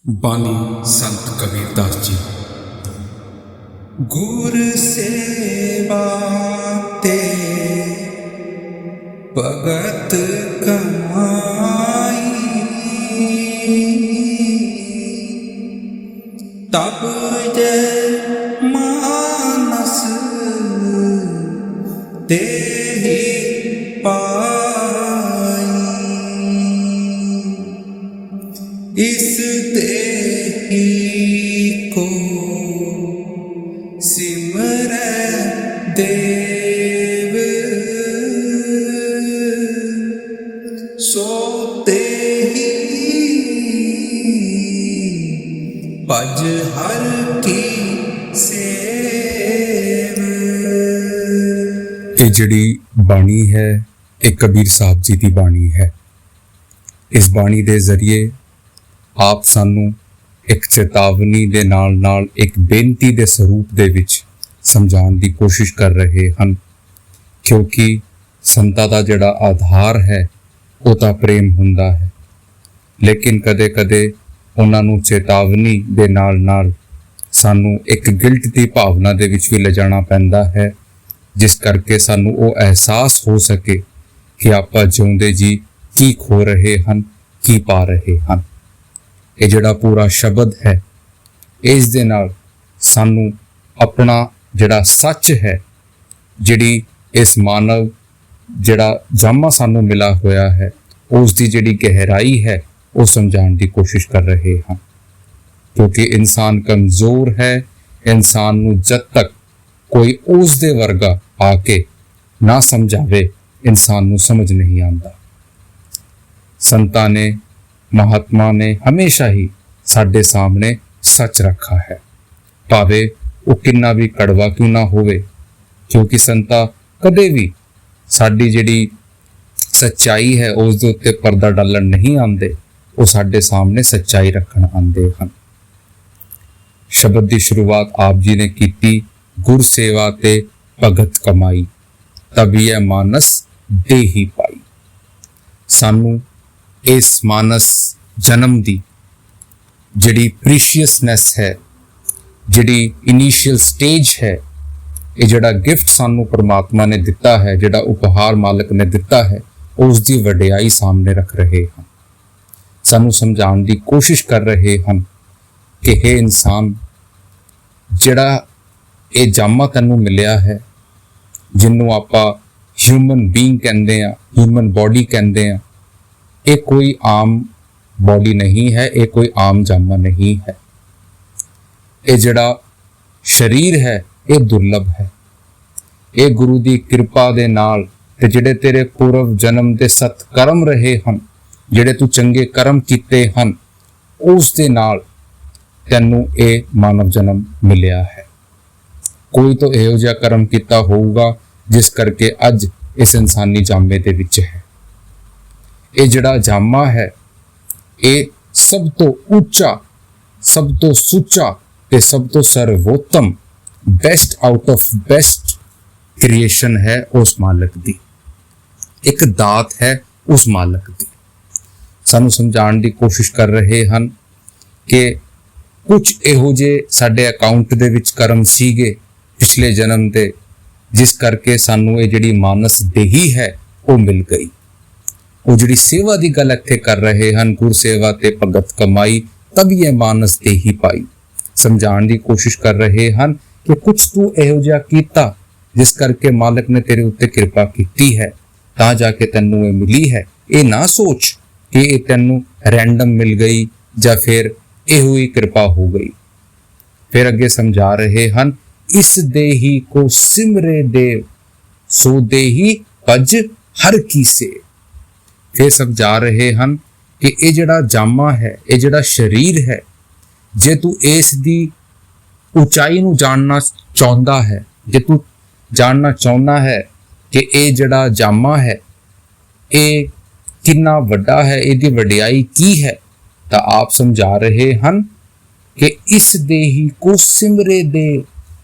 बानी संत कबीरदास जी। गुर सेवा ते भगत कमाई, तब जय मानस तेहि पाई। इस देहि को सिमरै देव, सो तेहि भज हर की सेव। ਇਹ ਜਿਹੜੀ ਬਾਣੀ ਹੈ ਇਹ ਕਬੀਰ ਸਾਹਿਬ ਜੀ ਦੀ ਬਾਣੀ ਹੈ। ਇਸ ਬਾਣੀ ਦੇ ਜ਼ਰੀਏ ਆਪ ਸਾਨੂੰ ਇੱਕ ਚੇਤਾਵਨੀ ਦੇ ਨਾਲ ਇੱਕ ਬੇਨਤੀ ਦੇ ਸਰੂਪ ਦੇ ਵਿੱਚ ਸਮਝਾਉਣ ਦੀ ਕੋਸ਼ਿਸ਼ ਕਰ ਰਹੇ ਹਨ, ਕਿਉਂਕਿ ਸੰਤਾਂ ਦਾ ਜਿਹੜਾ ਆਧਾਰ ਹੈ ਉਹ ਤਾਂ ਪ੍ਰੇਮ ਹੁੰਦਾ ਹੈ, ਲੇਕਿਨ ਕਦੇ-ਕਦੇ ਉਹਨਾਂ ਨੂੰ ਚੇਤਾਵਨੀ ਦੇ ਨਾਲ ਸਾਨੂੰ ਇੱਕ ਗਿਲਟ ਦੀ ਭਾਵਨਾ ਦੇ ਵਿੱਚ ਵੀ ਲਿਜਾਣਾ ਪੈਂਦਾ ਹੈ, ਜਿਸ ਕਰਕੇ ਸਾਨੂੰ ਉਹ ਅਹਿਸਾਸ ਹੋ ਸਕੇ ਕਿ ਆਪਾਂ ਜਿਉਂਦੇ ਜੀ ਕੀ ਖੋ ਰਹੇ ਹਨ, ਕੀ ਪਾ ਰਹੇ ਹਨ। ਇਹ ਜਿਹੜਾ ਪੂਰਾ ਸ਼ਬਦ ਹੈ, ਇਸ ਦੇ ਨਾਲ ਸਾਨੂੰ ਆਪਣਾ ਜਿਹੜਾ ਸੱਚ ਹੈ, ਜਿਹੜੀ ਇਸ ਮਾਨਵ ਜਿਹੜਾ ਜਾਮਾ ਸਾਨੂੰ ਮਿਲਾ ਹੋਇਆ ਹੈ, ਉਸ ਦੀ ਜਿਹੜੀ ਗਹਿਰਾਈ ਹੈ ਉਹ ਸਮਝਾਉਣ ਦੀ ਕੋਸ਼ਿਸ਼ ਕਰ ਰਹੇ ਹਾਂ, ਕਿਉਂਕਿ ਇਨਸਾਨ ਕਮਜ਼ੋਰ ਹੈ। ਇਨਸਾਨ ਨੂੰ ਜਦ ਤੱਕ ਕੋਈ ਉਸ ਦੇ ਵਰਗਾ ਆ ਕੇ ਨਾ ਸਮਝਾਵੇ, ਇਨਸਾਨ ਨੂੰ ਸਮਝ ਨਹੀਂ ਆਉਂਦਾ। ਸੰਤਾਂ ਨੇ, ਮਹਾਤਮਾ ਨੇ ਹਮੇਸ਼ਾ ਹੀ ਸਾਡੇ ਸਾਹਮਣੇ ਸੱਚ ਰੱਖਾ ਹੈ, ਭਾਵੇਂ ਉਹ ਕਿੰਨਾ ਵੀ ਕੜਵਾ ਕਿਉਂ ਨਾ ਹੋਵੇ, ਕਿਉਂਕਿ ਸੰਤਾਂ ਕਦੇ ਵੀ ਸਾਡੀ ਜਿਹੜੀ ਸੱਚਾਈ ਹੈ ਉਸ ਦੇ ਉੱਤੇ ਪਰਦਾ ਡਾਲਣ ਨਹੀਂ ਆਉਂਦੇ, ਉਹ ਸਾਡੇ ਸਾਹਮਣੇ ਸੱਚਾਈ ਰੱਖਣ ਆਉਂਦੇ ਹਨ। ਸ਼ਬਦ ਦੀ ਸ਼ੁਰੂਆਤ ਆਪ ਜੀ ਨੇ ਕੀਤੀ, ਗੁਰ ਸੇਵਾ ਤੇ ਭਗਤ ਕਮਾਈ, ਤਬੀਐ ਮਾਨਸ ਦੇਹੀ ਪਾਈ। ਸਾਨੂੰ ਇਸ ਮਾਨਸ ਜਨਮ ਦੀ ਜਿਹੜੀ ਪ੍ਰੀਸ਼ੀਅਸਨੈਸ ਹੈ, ਜਿਹੜੀ ਇਨੀਸ਼ੀਅਲ ਸਟੇਜ ਹੈ, ਇਹ ਜਿਹੜਾ ਗਿਫਟ ਸਾਨੂੰ ਪਰਮਾਤਮਾ ਨੇ ਦਿੱਤਾ ਹੈ, ਜਿਹੜਾ ਉਪਹਾਰ ਮਾਲਕ ਨੇ ਦਿੱਤਾ ਹੈ, ਉਸ ਦੀ ਵਡਿਆਈ ਸਾਹਮਣੇ ਰੱਖ ਰਹੇ ਹਨ। ਸਾਨੂੰ ਸਮਝਾਉਣ ਦੀ ਕੋਸ਼ਿਸ਼ ਕਰ ਰਹੇ ਹਨ ਕਿ ਇਹ ਇਨਸਾਨ, ਜਿਹੜਾ ਇਹ ਜਾਮਾ ਤੈਨੂੰ ਮਿਲਿਆ ਹੈ, ਜਿਹਨੂੰ ਆਪਾਂ ਹਿਊਮਨ ਬੀਇੰਗ ਕਹਿੰਦੇ ਆ, ਹਿਊਮਨ ਬੋਡੀ ਕਹਿੰਦੇ ਆ, ਇਹ ਕੋਈ ਆਮ ਬੋਡੀ ਨਹੀਂ ਹੈ, ਇਹ ਕੋਈ ਆਮ ਜਾਮਾ ਨਹੀਂ ਹੈ। ਇਹ ਜਿਹੜਾ ਸਰੀਰ ਹੈ ਇਹ ਦੁਰਲਭ ਹੈ। ਇਹ ਗੁਰੂ ਦੀ ਕਿਰਪਾ ਦੇ ਨਾਲ ਤੇ ਜਿਹੜੇ ਤੇਰੇ ਪੂਰਵ ਜਨਮ ਦੇ ਸਤ ਕਰਮ ਰਹੇ ਹਨ, ਜਿਹੜੇ ਤੂੰ ਚੰਗੇ ਕਰਮ ਕੀਤੇ ਹਨ, ਉਸ ਦੇ ਨਾਲ ਤੈਨੂੰ ਇਹ ਮਾਨਵ ਜਨਮ ਮਿਲਿਆ ਹੈ। ਕੋਈ ਤਾਂ ਇਹੋ ਜਿਹਾ ਕਰਮ ਕੀਤਾ ਹੋਊਗਾ ਜਿਸ ਕਰਕੇ ਅੱਜ ਇਸ ਇਨਸਾਨੀ ਜਾਮੇ ਦੇ ਵਿੱਚ ਹੈ। ਇਹ ਜਿਹੜਾ ਜਾਮਾ ਹੈ ਇਹ ਸਭ ਤੋਂ ਉੱਚਾ, ਸਭ ਤੋਂ ਸੁੱਚਾ ਤੇ ਸਭ ਤੋਂ ਸਰਵੋਤਮ, best out of best creation ਹੈ ਉਸ ਮਾਲਕ ਦੀ, ਇੱਕ ਦਾਤ ਹੈ ਉਸ ਮਾਲਕ ਦੀ। ਸਾਨੂੰ ਸਮਝਾਉਣ ਦੀ ਕੋਸ਼ਿਸ਼ ਕਰ ਰਹੇ ਹਨ ਕਿ ਕੁਝ ਇਹੋ ਜਿਹੇ ਸਾਡੇ ਅਕਾਊਂਟ ਦੇ ਵਿੱਚ ਕਰਮ ਸੀਗੇ ਪਿਛਲੇ ਜਨਮ ਦੇ, ਜਿਸ ਕਰਕੇ ਸਾਨੂੰ ਇਹ ਜਿਹੜੀ ਮਾਨਸ ਦੇਹੀ ਹੈ ਉਹ ਮਿਲ ਗਈ। ਉਹ ਜਿਹੜੀ ਸੇਵਾ ਦੀ ਗੱਲ ਇੱਥੇ ਕਰ ਰਹੇ ਹਨ, ਗੁਰ ਸੇਵਾ ਤੇ ਭਗਤ ਕਮਾਈ, ਤਬੀ ਇਹ ਮਾਨਸ ਦੇਹੀ ਪਾਈ। ਸਮਝਾਉਣ ਦੀ ਕੋਸ਼ਿਸ਼ ਕਰ ਰਹੇ ਹਨ ਕਿ ਕੁਝ ਤੂੰ ਇਹੋ ਜਿਹਾ ਕੀਤਾ ਜਿਸ ਕਰਕੇ ਮਾਲਕ ਨੇ ਤੇਰੇ ਉੱਤੇ ਕਿਰਪਾ ਕੀਤੀ ਹੈ, ਤਾਂ ਜਾ ਕੇ ਤੈਨੂੰ ਇਹ ਮਿਲੀ ਹੈ। ਇਹ ਨਾ ਸੋਚ ਕਿ ਇਹ ਤੈਨੂੰ ਰੈਂਡਮ ਮਿਲ ਗਈ ਜਾਂ ਫਿਰ ਇਹੋ ਹੀ ਕਿਰਪਾ ਹੋ ਗਈ। ਫਿਰ ਅੱਗੇ ਸਮਝਾ ਰਹੇ ਹਨ, ਇਸ ਦੇਹੀ ਕੋ ਸਿਮਰੇ ਦੇਵ, ਸੋ ਦੇਹੀ ਭਜ ਹਰ ਕੀ ਸੇ। ਫਿਰ ਸਮਝਾ ਰਹੇ ਹਨ ਕਿ ਇਹ ਜਿਹੜਾ ਜਾਮਾ ਹੈ, ਇਹ ਜਿਹੜਾ ਸਰੀਰ ਹੈ, ਜੇ ਤੂੰ ਇਸ ਦੀ ਉਚਾਈ ਨੂੰ ਜਾਣਨਾ ਚਾਹੁੰਦਾ ਹੈ, ਜੇ ਤੂੰ ਜਾਣਨਾ ਚਾਹੁੰਦਾ ਹੈ ਕਿ ਇਹ ਜਿਹੜਾ ਜਾਮਾ ਹੈ ਇਹ ਕਿੰਨਾ ਵੱਡਾ ਹੈ, ਇਹਦੀ ਵਡਿਆਈ ਕੀ ਹੈ, ਤਾਂ ਆਪ ਸਮਝਾ ਰਹੇ ਹਨ ਕਿ ਇਸ ਦੇਹੀ ਕੋ ਸਿਮਰੇ ਦੇਵ,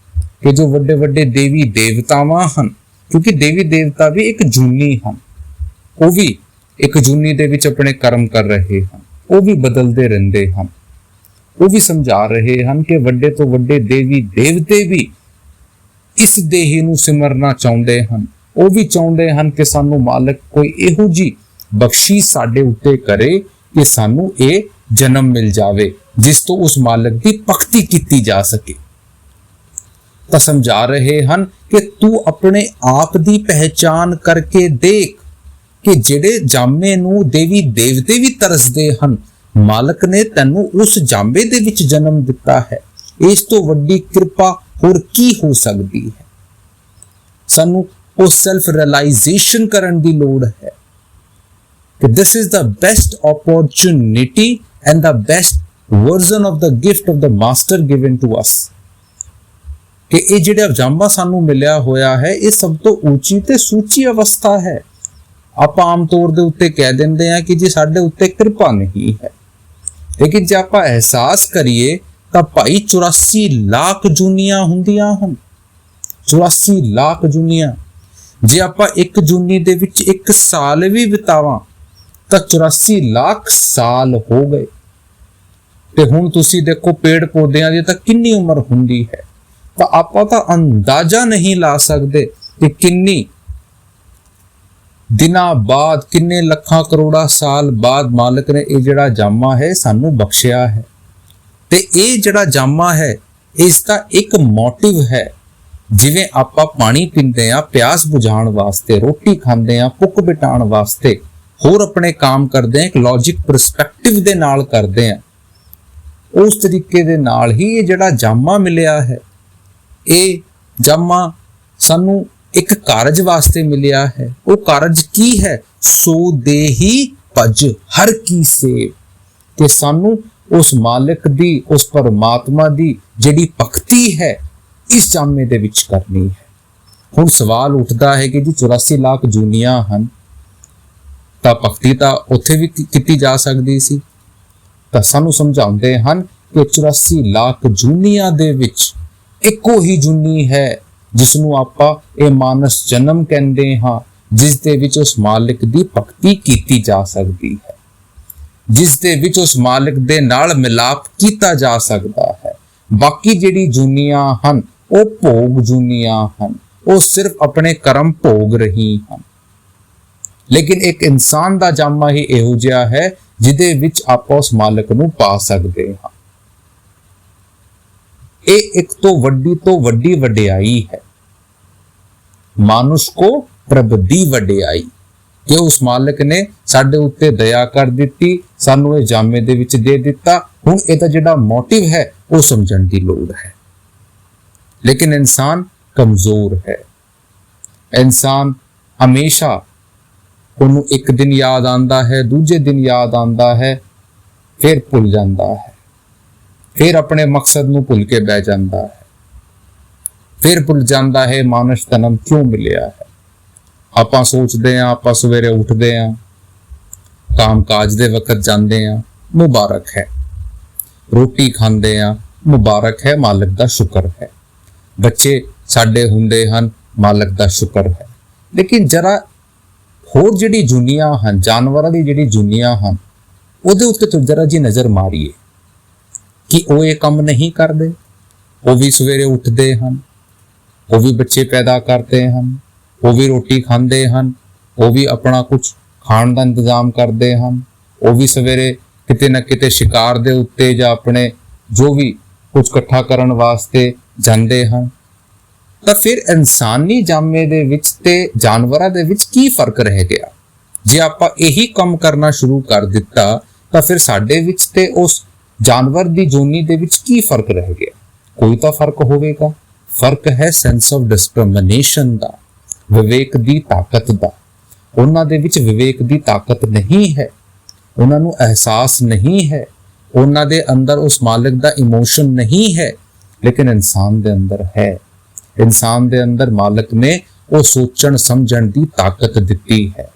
ਕਿ ਜੋ ਵੱਡੇ ਵੱਡੇ ਦੇਵੀ ਦੇਵਤਾਵਾਂ ਹਨ, ਕਿਉਂਕਿ ਦੇਵੀ ਦੇਵਤਾ ਵੀ ਇੱਕ ਜੂਨੀ ਹਨ, ਉਹ ਵੀ ਇੱਕ ਜੂਨੀ ਦੇ ਵਿੱਚ ਆਪਣੇ ਕਰਮ ਕਰ ਰਹੇ ਹਨ, ਉਹ ਵੀ ਬਦਲਦੇ ਰਹਿੰਦੇ ਹਨ। ਉਹ ਵੀ ਸਮਝਾ ਰਹੇ ਹਨ ਕਿ ਵੱਡੇ ਤੋਂ ਵੱਡੇ ਦੇਵੀ ਦੇਵਤੇ ਵੀ ਇਸ ਦੇਹੀ ਨੂੰ ਸਿਮਰਨਾ ਚਾਹੁੰਦੇ ਹਨ। ਉਹ ਵੀ ਚਾਹੁੰਦੇ ਹਨ ਕਿ ਸਾਨੂੰ ਮਾਲਕ ਕੋਈ ਇਹੋ ਜੀ ਬਖਸ਼ਿਸ਼ ਸਾਡੇ ਉੱਤੇ ਕਰੇ ਕਿ ਸਾਨੂੰ ਇਹ ਜਨਮ ਮਿਲ ਜਾਵੇ ਜਿਸ ਤੋਂ ਉਸ ਮਾਲਕ ਦੀ ਭਗਤੀ ਕੀਤੀ ਜਾ ਸਕੇ। ਤਾਂ ਸਮਝਾ ਰਹੇ ਹਨ ਕਿ ਤੂੰ ਆਪਣੇ ਆਪ ਦੀ ਪਹਿਚਾਨ ਕਰਕੇ ਦੇਖ ਕਿ ਜਿਹੜੇ ਜਾਮੇ ਨੂੰ ਦੇਵੀ ਦੇਵਤੇ ਵੀ ਤਰਸਦੇ ਹਨ, ਮਾਲਕ ਨੇ ਤੈਨੂੰ ਉਸ ਜਾਮੇ ਦੇ ਵਿੱਚ ਜਨਮ ਦਿੱਤਾ ਹੈ। ਇਸ ਤੋਂ ਵੱਡੀ ਕਿਰਪਾ ਹੋਰ ਕੀ ਹੋ ਸਕਦੀ ਹੈ। ਸਾਨੂੰ ਉਹ ਸੈਲਫ ਰਿਅਲਾਈਜੇਸ਼ਨ ਕਰਨ ਦੀ ਲੋੜ ਹੈ ਕਿ this is the best opportunity and the best version of the gift of the master given to us, ਕਿ ਇਹ ਜਿਹੜਾ ਜਾਮਾ ਸਾਨੂੰ ਮਿਲਿਆ ਹੋਇਆ ਹੈ ਇਹ ਸਭ ਤੋਂ ਉੱਚੀ ਤੇ ਸੂਚੀ ਅਵਸਥਾ ਹੈ। ਆਪਾਂ ਆਮ ਤੌਰ ਦੇ ਉੱਤੇ ਕਹਿ ਦਿੰਦੇ ਆ ਕਿ ਜੀ ਸਾਡੇ ਉੱਤੇ ਕਿਰਪਾ ਨਹੀਂ ਹੈ, ਲੇਕਿਨ ਜੇ ਆਪਾਂ ਅਹਿਸਾਸ ਕਰੀਏ ਤਾਂ ਭਾਈ 84 ਲੱਖ ਜੂਨੀਆਂ ਹੁੰਦੀਆਂ ਹਨ। 84 ਲੱਖ ਜੂਨੀਆਂ, ਜੇ ਆਪਾਂ ਇੱਕ ਜੂਨੀ ਦੇ ਵਿੱਚ ਇੱਕ ਸਾਲ ਵੀ ਬਿਤਾਵਾਂ ਤਾਂ 84 ਲੱਖ ਸਾਲ ਹੋ ਗਏ। ਤੇ ਹੁਣ ਤੁਸੀਂ ਦੇਖੋ ਪੇੜ ਪੌਦਿਆਂ ਦੀ ਤਾਂ ਕਿੰਨੀ ਉਮਰ ਹੁੰਦੀ ਹੈ, ਤਾਂ ਆਪਾਂ ਤਾਂ ਅੰਦਾਜ਼ਾ ਨਹੀਂ ਲਾ ਸਕਦੇ ਕਿ ਕਿੰਨੀ ਦਿਨਾਂ ਬਾਅਦ, ਕਿੰਨੇ ਲੱਖਾਂ ਕਰੋੜਾਂ ਸਾਲ ਬਾਅਦ ਮਾਲਕ ਨੇ ਇਹ ਜਿਹੜਾ ਜਾਮਾ ਹੈ ਸਾਨੂੰ ਬਖਸ਼ਿਆ ਹੈ। ਤੇ ਇਹ ਜਿਹੜਾ ਜਾਮਾ ਹੈ ਇਸ ਦਾ ਇੱਕ ਮੋਟਿਵ ਹੈ। ਜਿਵੇਂ ਆਪਾਂ ਪਾਣੀ ਪੀਂਦੇ ਆ ਪਿਆਸ ਬੁਝਾਉਣ ਵਾਸਤੇ, ਰੋਟੀ ਖਾਂਦੇ ਆ ਭੁੱਖ ਮਿਟਾਉਣ ਵਾਸਤੇ, ਹੋਰ ਆਪਣੇ ਕੰਮ ਕਰਦੇ ਆ ਇੱਕ ਲੌਜਿਕ ਪਰਸਪੈਕਟਿਵ ਦੇ ਨਾਲ ਕਰਦੇ ਆ, ਉਸ ਤਰੀਕੇ ਦੇ ਨਾਲ ਹੀ ਇਹ ਜਿਹੜਾ ਜਾਮਾ ਮਿਲਿਆ ਹੈ, ਇਹ ਜਾਮਾ ਸਾਨੂੰ ਇੱਕ ਕਾਰਜ ਵਾਸਤੇ ਮਿਲਿਆ ਹੈ। ਉਹ ਕਾਰਜ ਕੀ ਹੈ? ਸੋ ਦੇਹੀ ਭਜ ਹਰ ਕੀ ਸੇਵ, ਕਿ ਸਾਨੂੰ ਉਸ ਮਾਲਕ ਦੀ, ਉਸ ਪਰਮਾਤਮਾ ਦੀ ਜਿਹੜੀ ਭਗਤੀ ਹੈ ਇਸ ਜਾਮੇ ਦੇ ਵਿੱਚ ਕਰਨੀ ਹੈ। ਹੁਣ ਸਵਾਲ ਉੱਠਦਾ ਹੈ ਕਿ ਜੀ 84 ਲੱਖ ਜੂਨੀਆਂ ਹਨ ਤਾਂ ਭਗਤੀ ਤਾਂ ਉੱਥੇ ਵੀ ਕੀਤੀ ਜਾ ਸਕਦੀ ਸੀ। ਤਾਂ ਸਾਨੂੰ ਸਮਝਾਉਂਦੇ ਹਨ ਕਿ 84 ਲੱਖ ਜੂਨੀਆਂ ਦੇ ਵਿੱਚ ਇੱਕੋ ਹੀ ਜੂਨੀ ਹੈ ਜਿਸ ਨੂੰ ਆਪਾਂ ਇਹ ਮਾਨਸ ਜਨਮ ਕਹਿੰਦੇ ਹਾਂ, ਜਿਸ ਦੇ ਵਿੱਚ ਉਸ ਮਾਲਕ ਦੀ ਭਗਤੀ ਕੀਤੀ ਜਾ ਸਕਦੀ ਹੈ, ਜਿਸ ਦੇ ਵਿੱਚ ਉਸ ਮਾਲਕ ਦੇ ਨਾਲ ਮਿਲਾਪ ਕੀਤਾ ਜਾ ਸਕਦਾ ਹੈ। ਬਾਕੀ ਜਿਹੜੀ ਜੂਨੀਆਂ ਹਨ ਉਹ ਭੋਗ ਜੂਨੀਆਂ ਹਨ, ਉਹ ਸਿਰਫ ਆਪਣੇ ਕਰਮ ਭੋਗ ਰਹੀ ਹਨ। ਲੇਕਿਨ ਇੱਕ ਇਨਸਾਨ ਦਾ ਜਾਮਾ ਹੀ ਇਹੋ ਜਿਹਾ ਹੈ ਜਿਹਦੇ ਵਿੱਚ ਆਪਾਂ ਉਸ ਮਾਲਕ ਨੂੰ ਪਾ ਸਕਦੇ ਹਾਂ। ਇਹ ਇੱਕ ਤੋਂ ਵੱਡੀ ਵਡਿਆਈ ਹੈ। ਮਾਨੁਸ਼ ਕੋ ਪ੍ਰਭ ਦੀ ਵਡਿਆਈ, ਕਿ ਉਸ ਮਾਲਕ ਨੇ ਸਾਡੇ ਉੱਤੇ ਦਇਆ ਕਰ ਦਿੱਤੀ, ਸਾਨੂੰ ਇਹ ਜਾਮੇ ਦੇ ਵਿੱਚ ਦੇ ਦਿੱਤਾ। ਹੁਣ ਇਹਦਾ ਜਿਹੜਾ ਮੋਟਿਵ ਹੈ ਉਹ ਸਮਝਣ ਦੀ ਲੋੜ ਹੈ। ਲੇਕਿਨ ਇਨਸਾਨ ਕਮਜ਼ੋਰ ਹੈ। ਇਨਸਾਨ ਹਮੇਸ਼ਾ ਉਹਨੂੰ ਇੱਕ ਦਿਨ ਯਾਦ ਆਉਂਦਾ ਹੈ, ਦੂਜੇ ਦਿਨ ਯਾਦ ਆਉਂਦਾ ਹੈ, ਫਿਰ ਭੁੱਲ ਜਾਂਦਾ ਹੈ, ਫਿਰ ਆਪਣੇ ਮਕਸਦ ਨੂੰ ਭੁੱਲ ਕੇ ਬਹਿ ਜਾਂਦਾ ਹੈ, ਫਿਰ ਭੁੱਲ ਜਾਂਦਾ ਹੈ ਮਾਨਸ ਜਨਮ ਕਿਉਂ ਮਿਲਿਆ ਹੈ। ਆਪਾਂ ਸੋਚਦੇ ਹਾਂ, ਆਪਾਂ ਸਵੇਰੇ ਉੱਠਦੇ ਹਾਂ, ਕੰਮ ਕਾਜ ਦੇ ਵਕਤ ਜਾਂਦੇ ਹਾਂ, ਮੁਬਾਰਕ ਹੈ। ਰੋਟੀ ਖਾਂਦੇ ਹਾਂ, ਮੁਬਾਰਕ ਹੈ, ਮਾਲਕ ਦਾ ਸ਼ੁਕਰ ਹੈ। ਬੱਚੇ ਸਾਡੇ ਹੁੰਦੇ ਹਨ, ਮਾਲਕ ਦਾ ਸ਼ੁਕਰ ਹੈ। ਲੇਕਿਨ ਜਰਾ ਹੋਰ ਜਿਹੜੀ ਜੁਨੀਆਂ ਹਨ, ਜਾਨਵਰਾਂ ਦੀ ਜਿਹੜੀ ਜੁਨੀਆਂ ਹਨ, ਉਹਦੇ ਉੱਤੇ ਤੋਂ ਜਰਾ ਜੀ ਨਜ਼ਰ ਮਾਰੀਏ ਕਿ ਉਹ ਇਹ ਕੰਮ ਨਹੀਂ ਕਰਦੇ। ਉਹ ਵੀ ਸਵੇਰੇ ਉੱਠਦੇ ਹਨ, ਉਹ ਵੀ ਬੱਚੇ ਪੈਦਾ ਕਰਦੇ ਹਨ, ਉਹ ਵੀ ਰੋਟੀ ਖਾਂਦੇ ਹਨ, ਉਹ ਵੀ ਆਪਣਾ ਕੁਝ ਖਾਣ ਦਾ ਇੰਤਜ਼ਾਮ ਕਰਦੇ ਹਨ, ਉਹ ਵੀ ਸਵੇਰੇ ਕਿਤੇ ਨਾ ਕਿਤੇ ਸ਼ਿਕਾਰ ਦੇ ਉੱਤੇ ਜਾਂ ਆਪਣੇ ਜੋ ਵੀ ਕੁਝ ਇਕੱਠਾ ਕਰਨ ਵਾਸਤੇ ਜਾਂਦੇ ਹਨ। ਤਾਂ ਫਿਰ ਇਨਸਾਨੀ ਜਾਮੇ ਦੇ ਵਿੱਚ ਤੇ ਜਾਨਵਰਾਂ ਦੇ ਵਿੱਚ ਕੀ ਫਰਕ ਰਹਿ ਗਿਆ? ਜੇ ਆਪਾਂ ਇਹੀ ਕੰਮ ਕਰਨਾ ਸ਼ੁਰੂ ਕਰ ਦਿੱਤਾ ਤਾਂ ਫਿਰ ਸਾਡੇ ਵਿੱਚ ਤੇ ਉਸ ਜਾਨਵਰ ਦੀ ਜੋਨੀ ਦੇ ਵਿੱਚ ਕੀ ਫਰਕ ਰਹਿ ਗਿਆ? ਕੋਈ ਤਾਂ ਫਰਕ ਹੋਵੇਗਾ। ਫਰਕ ਹੈ ਸੈਂਸ ਆਫ ਡਿਸਕ੍ਰਿਮੀਨੇਸ਼ਨ ਦਾ, ਵਿਵੇਕ ਦੀ ਤਾਕਤ ਦਾ। ਉਹਨਾਂ ਦੇ ਵਿੱਚ ਵਿਵੇਕ ਦੀ ਤਾਕਤ ਨਹੀਂ ਹੈ, ਉਹਨਾਂ ਨੂੰ ਅਹਿਸਾਸ ਨਹੀਂ ਹੈ, ਉਹਨਾਂ ਦੇ ਅੰਦਰ ਉਸ ਮਾਲਕ ਦਾ ਇਮੋਸ਼ਨ ਨਹੀਂ ਹੈ। ਲੇਕਿਨ ਇਨਸਾਨ ਦੇ ਅੰਦਰ ਹੈ। ਇਨਸਾਨ ਦੇ ਅੰਦਰ ਮਾਲਕ ਨੇ ਉਹ ਸੋਚਣ ਸਮਝਣ ਦੀ ਤਾਕਤ ਦਿੱਤੀ ਹੈ।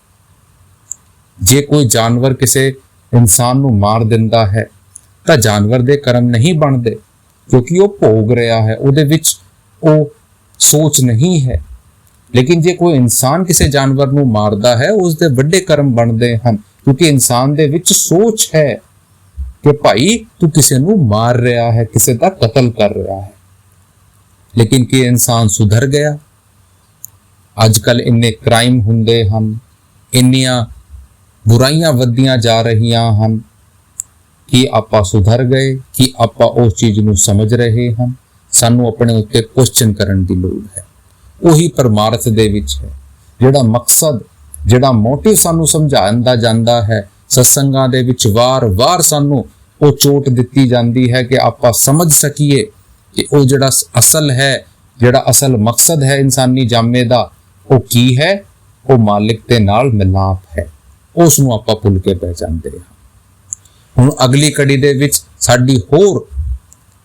ਜੇ ਕੋਈ ਜਾਨਵਰ ਕਿਸੇ ਇਨਸਾਨ ਨੂੰ ਮਾਰ ਦਿੰਦਾ ਹੈ ਤਾਂ ਜਾਨਵਰ ਦੇ ਕਰਮ ਨਹੀਂ ਬਣਦੇ, ਕਿਉਂਕਿ ਉਹ ਭੋਗ ਰਿਹਾ ਹੈ, ਉਹਦੇ ਵਿੱਚ ਉਹ ਸੋਚ ਨਹੀਂ ਹੈ। ਲੇਕਿਨ ਜੇ ਕੋਈ ਇਨਸਾਨ ਕਿਸੇ ਜਾਨਵਰ ਨੂੰ ਮਾਰਦਾ ਹੈ, ਉਸ ਦੇ ਵੱਡੇ ਕਰਮ ਬਣਦੇ ਹਨ, ਕਿਉਂਕਿ ਇਨਸਾਨ ਦੇ ਵਿੱਚ ਸੋਚ ਹੈ। ਕਿ ਭਾਈ ਤੂੰ ਕਿਸੇ ਨੂੰ ਮਾਰ ਰਿਹਾ ਹੈ, ਕਿਸੇ ਦਾ ਕਤਲ ਕਰ ਰਿਹਾ ਹੈ। ਲੇਕਿਨ ਕੀ ਇਨਸਾਨ ਸੁਧਰ ਗਿਆ? ਅੱਜ ਕੱਲ ਇੰਨੇ ਕ੍ਰਾਈਮ ਹੁੰਦੇ ਹਨ, ਇੰਨੀਆਂ ਬੁਰਾਈਆਂ ਵੱਧਦੀਆਂ ਜਾ ਰਹੀਆਂ ਹਨ। ਕੀ ਆਪਾਂ ਸੁਧਰ ਗਏ? ਕੀ ਆਪਾਂ ਉਸ ਚੀਜ਼ ਨੂੰ ਸਮਝ ਰਹੇ ਹਨ? ਸਾਨੂੰ ਆਪਣੇ ਉੱਤੇ ਕੁਐਸਚਨ ਕਰਨ ਦੀ ਲੋੜ ਹੈ। ਉਹੀ ਪਰਮਾਰਥ ਦੇ ਵਿੱਚ ਹੈ, ਜਿਹੜਾ ਮਕਸਦ, ਜਿਹੜਾ ਮੋਟਿਵ ਸਾਨੂੰ ਸਮਝਾਉਂਦਾ ਜਾਂਦਾ ਹੈ। ਸਤਸੰਗਾਂ ਦੇ ਵਿੱਚ ਵਾਰ-ਵਾਰ ਸਾਨੂੰ ਉਹ ਚੋਟ ਦਿੱਤੀ ਜਾਂਦੀ ਹੈ ਕਿ ਆਪਾਂ ਸਮਝ ਸਕੀਏ ਕਿ ਉਹ ਜਿਹੜਾ ਅਸਲ ਹੈ, ਜਿਹੜਾ ਅਸਲ ਮਕਸਦ ਹੈ ਇਨਸਾਨੀ ਜਾਮੇ ਦਾ, ਉਹ ਕੀ ਹੈ? ਉਹ ਮਾਲਿਕ ਦੇ ਨਾਲ ਮਿਲਾਪ ਹੈ। ਉਸ ਨੂੰ ਆਪਾਂ ਭੁੱਲ ਕੇ ਬਹਿ ਜਾਂਦੇ ਹਾਂ। ਹੁਣ ਅਗਲੀ ਕੜੀ ਦੇ ਵਿੱਚ ਸਾਡੀ ਹੋਰ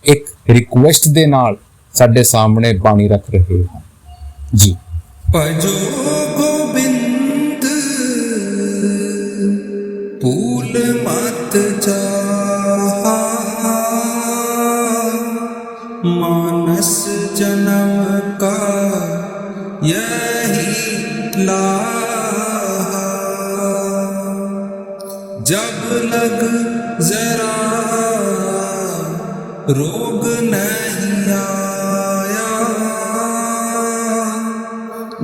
ਇੱਕ ਰਿਕੁਐਸਟ ਦੇ ਨਾਲ ਸਾਡੇ ਸਾਹਮਣੇ ਬਾਣੀ ਰੱਖ ਰਹੇ ਹਾਂ ਜੀ। ਭਜੋ ਗੋਬਿੰਦ ਭੂਲ ਮਤ ਜਾਹਾ, ਮਾਨਸ ਜਨਮ ਕਾ ਯਹੀ ਲਾਹਾ, जब लग जरा रोग नहीं आया,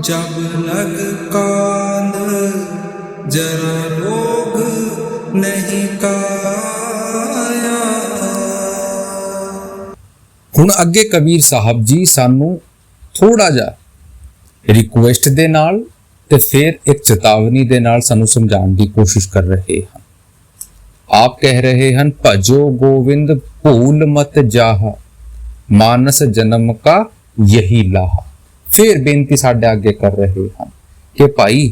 जब लग काल जरा रोग नहीं काया। ਹੁਣ ਅੱਗੇ ਕਬੀਰ ਸਾਹਿਬ ਜੀ ਸਾਨੂੰ ਥੋੜਾ ਜਿਹਾ ਰਿਕੁਐਸਟ ਦੇ ਨਾਲ ਤੇ ਫਿਰ ਇੱਕ ਚੇਤਾਵਨੀ ਦੇ ਨਾਲ ਸਾਨੂੰ ਸਮਝਾਉਣ ਦੀ ਕੋਸ਼ਿਸ਼ ਕਰ ਰਹੇ ਹਨ। आप कह रहे हैं भजो गोविंद भूल मत जाहा, मानस जन्म का यही लाहा। फिर बेनती साडे आगे कर रहे हैं कि भाई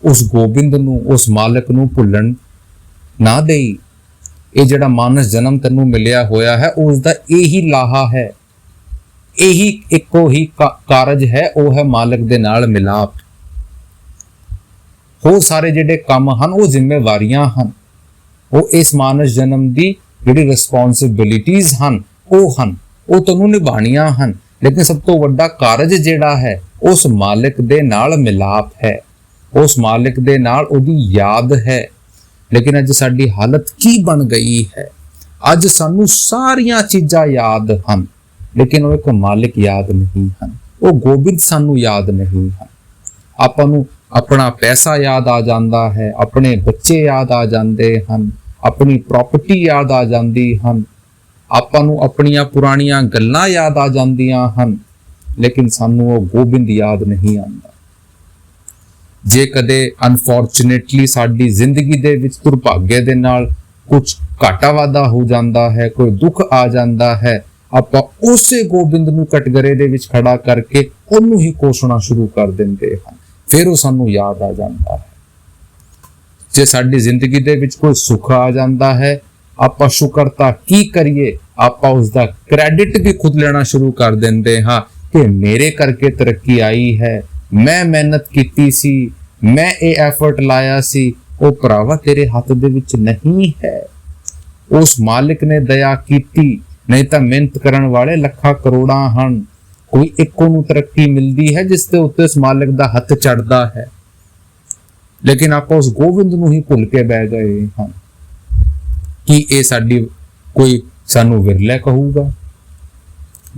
उस गोबिंद नू, उस मालिक नू भुल्लण ना देई। ये जिहड़ा मानस जन्म तैनू मिलिया होया है उसदा यही लाहा है, यही इक्को ही कारज है, वो है मालिक दे नाल मिलाप। होर सारे जिहड़े काम हन वो जिम्मेवारियां हन, वो इस मानस जन्म की जिहड़ी रिस्पॉन्सिबिलिटीज हन वो तैनूं निभाणियां हन। लेकिन सब तो वड्डा कारज जिहड़ा है उस मालिक दे नाल मिलाप है, उस मालिक दे नाल उहदी याद है। लेकिन अज साडी हालत की बन गई है? अज सानू सारियां चीज़ां याद हन, लेकिन वो एक मालिक याद नहीं हन, वो गोबिंद सानू याद नहीं हन। आपां नूं अपना पैसा याद आ जाता है, अपने बच्चे याद आ जाते हैं, अपनी प्रॉपर्टी याद आ जाती हैं, आपां नूं अपनियां पुरानियां गल्लां याद आ जांदियां हन, लेकिन सानू वो गोबिंद याद नहीं आता। जे कदे अनफॉर्चुनेटली साडी जिंदगी दे विच दुर्भाग्य दे नाल कुछ घाटा वाधा हो जाता है, कोई दुख आ जाता है, आपां उसे गोबिंद नूं कटघरे दे विच खड़ा करके उहनूं ही कोसना शुरू कर दिंदे हां। फिर वो सानू याद आ जाता है। जे साडी जिंदगी दे विच कोई सुख आ जाता है, आपां शुक्रता की करिए, आपां उसका क्रैडिट भी खुद लेना शुरू कर देंदे हाँ कि मेरे करके तरक्की आई है, मैं मेहनत कीती सी, मैं ये एफर्ट लाया सी। वो भरावा तेरे हाथ दे विच नहीं है, उस मालिक ने दया कीती, नहीं तो मेहनत करन वाले लखा करोड़ा हन, कोई इक्को नूं तरक्की मिलती है जिसके उत्ते उस मालिक दा हथ चढ़ता है। लेकिन आप उस गोविंद नूं ही भुल के बह गए हैं कि ये साडी कोई सानू विरले कहूगा।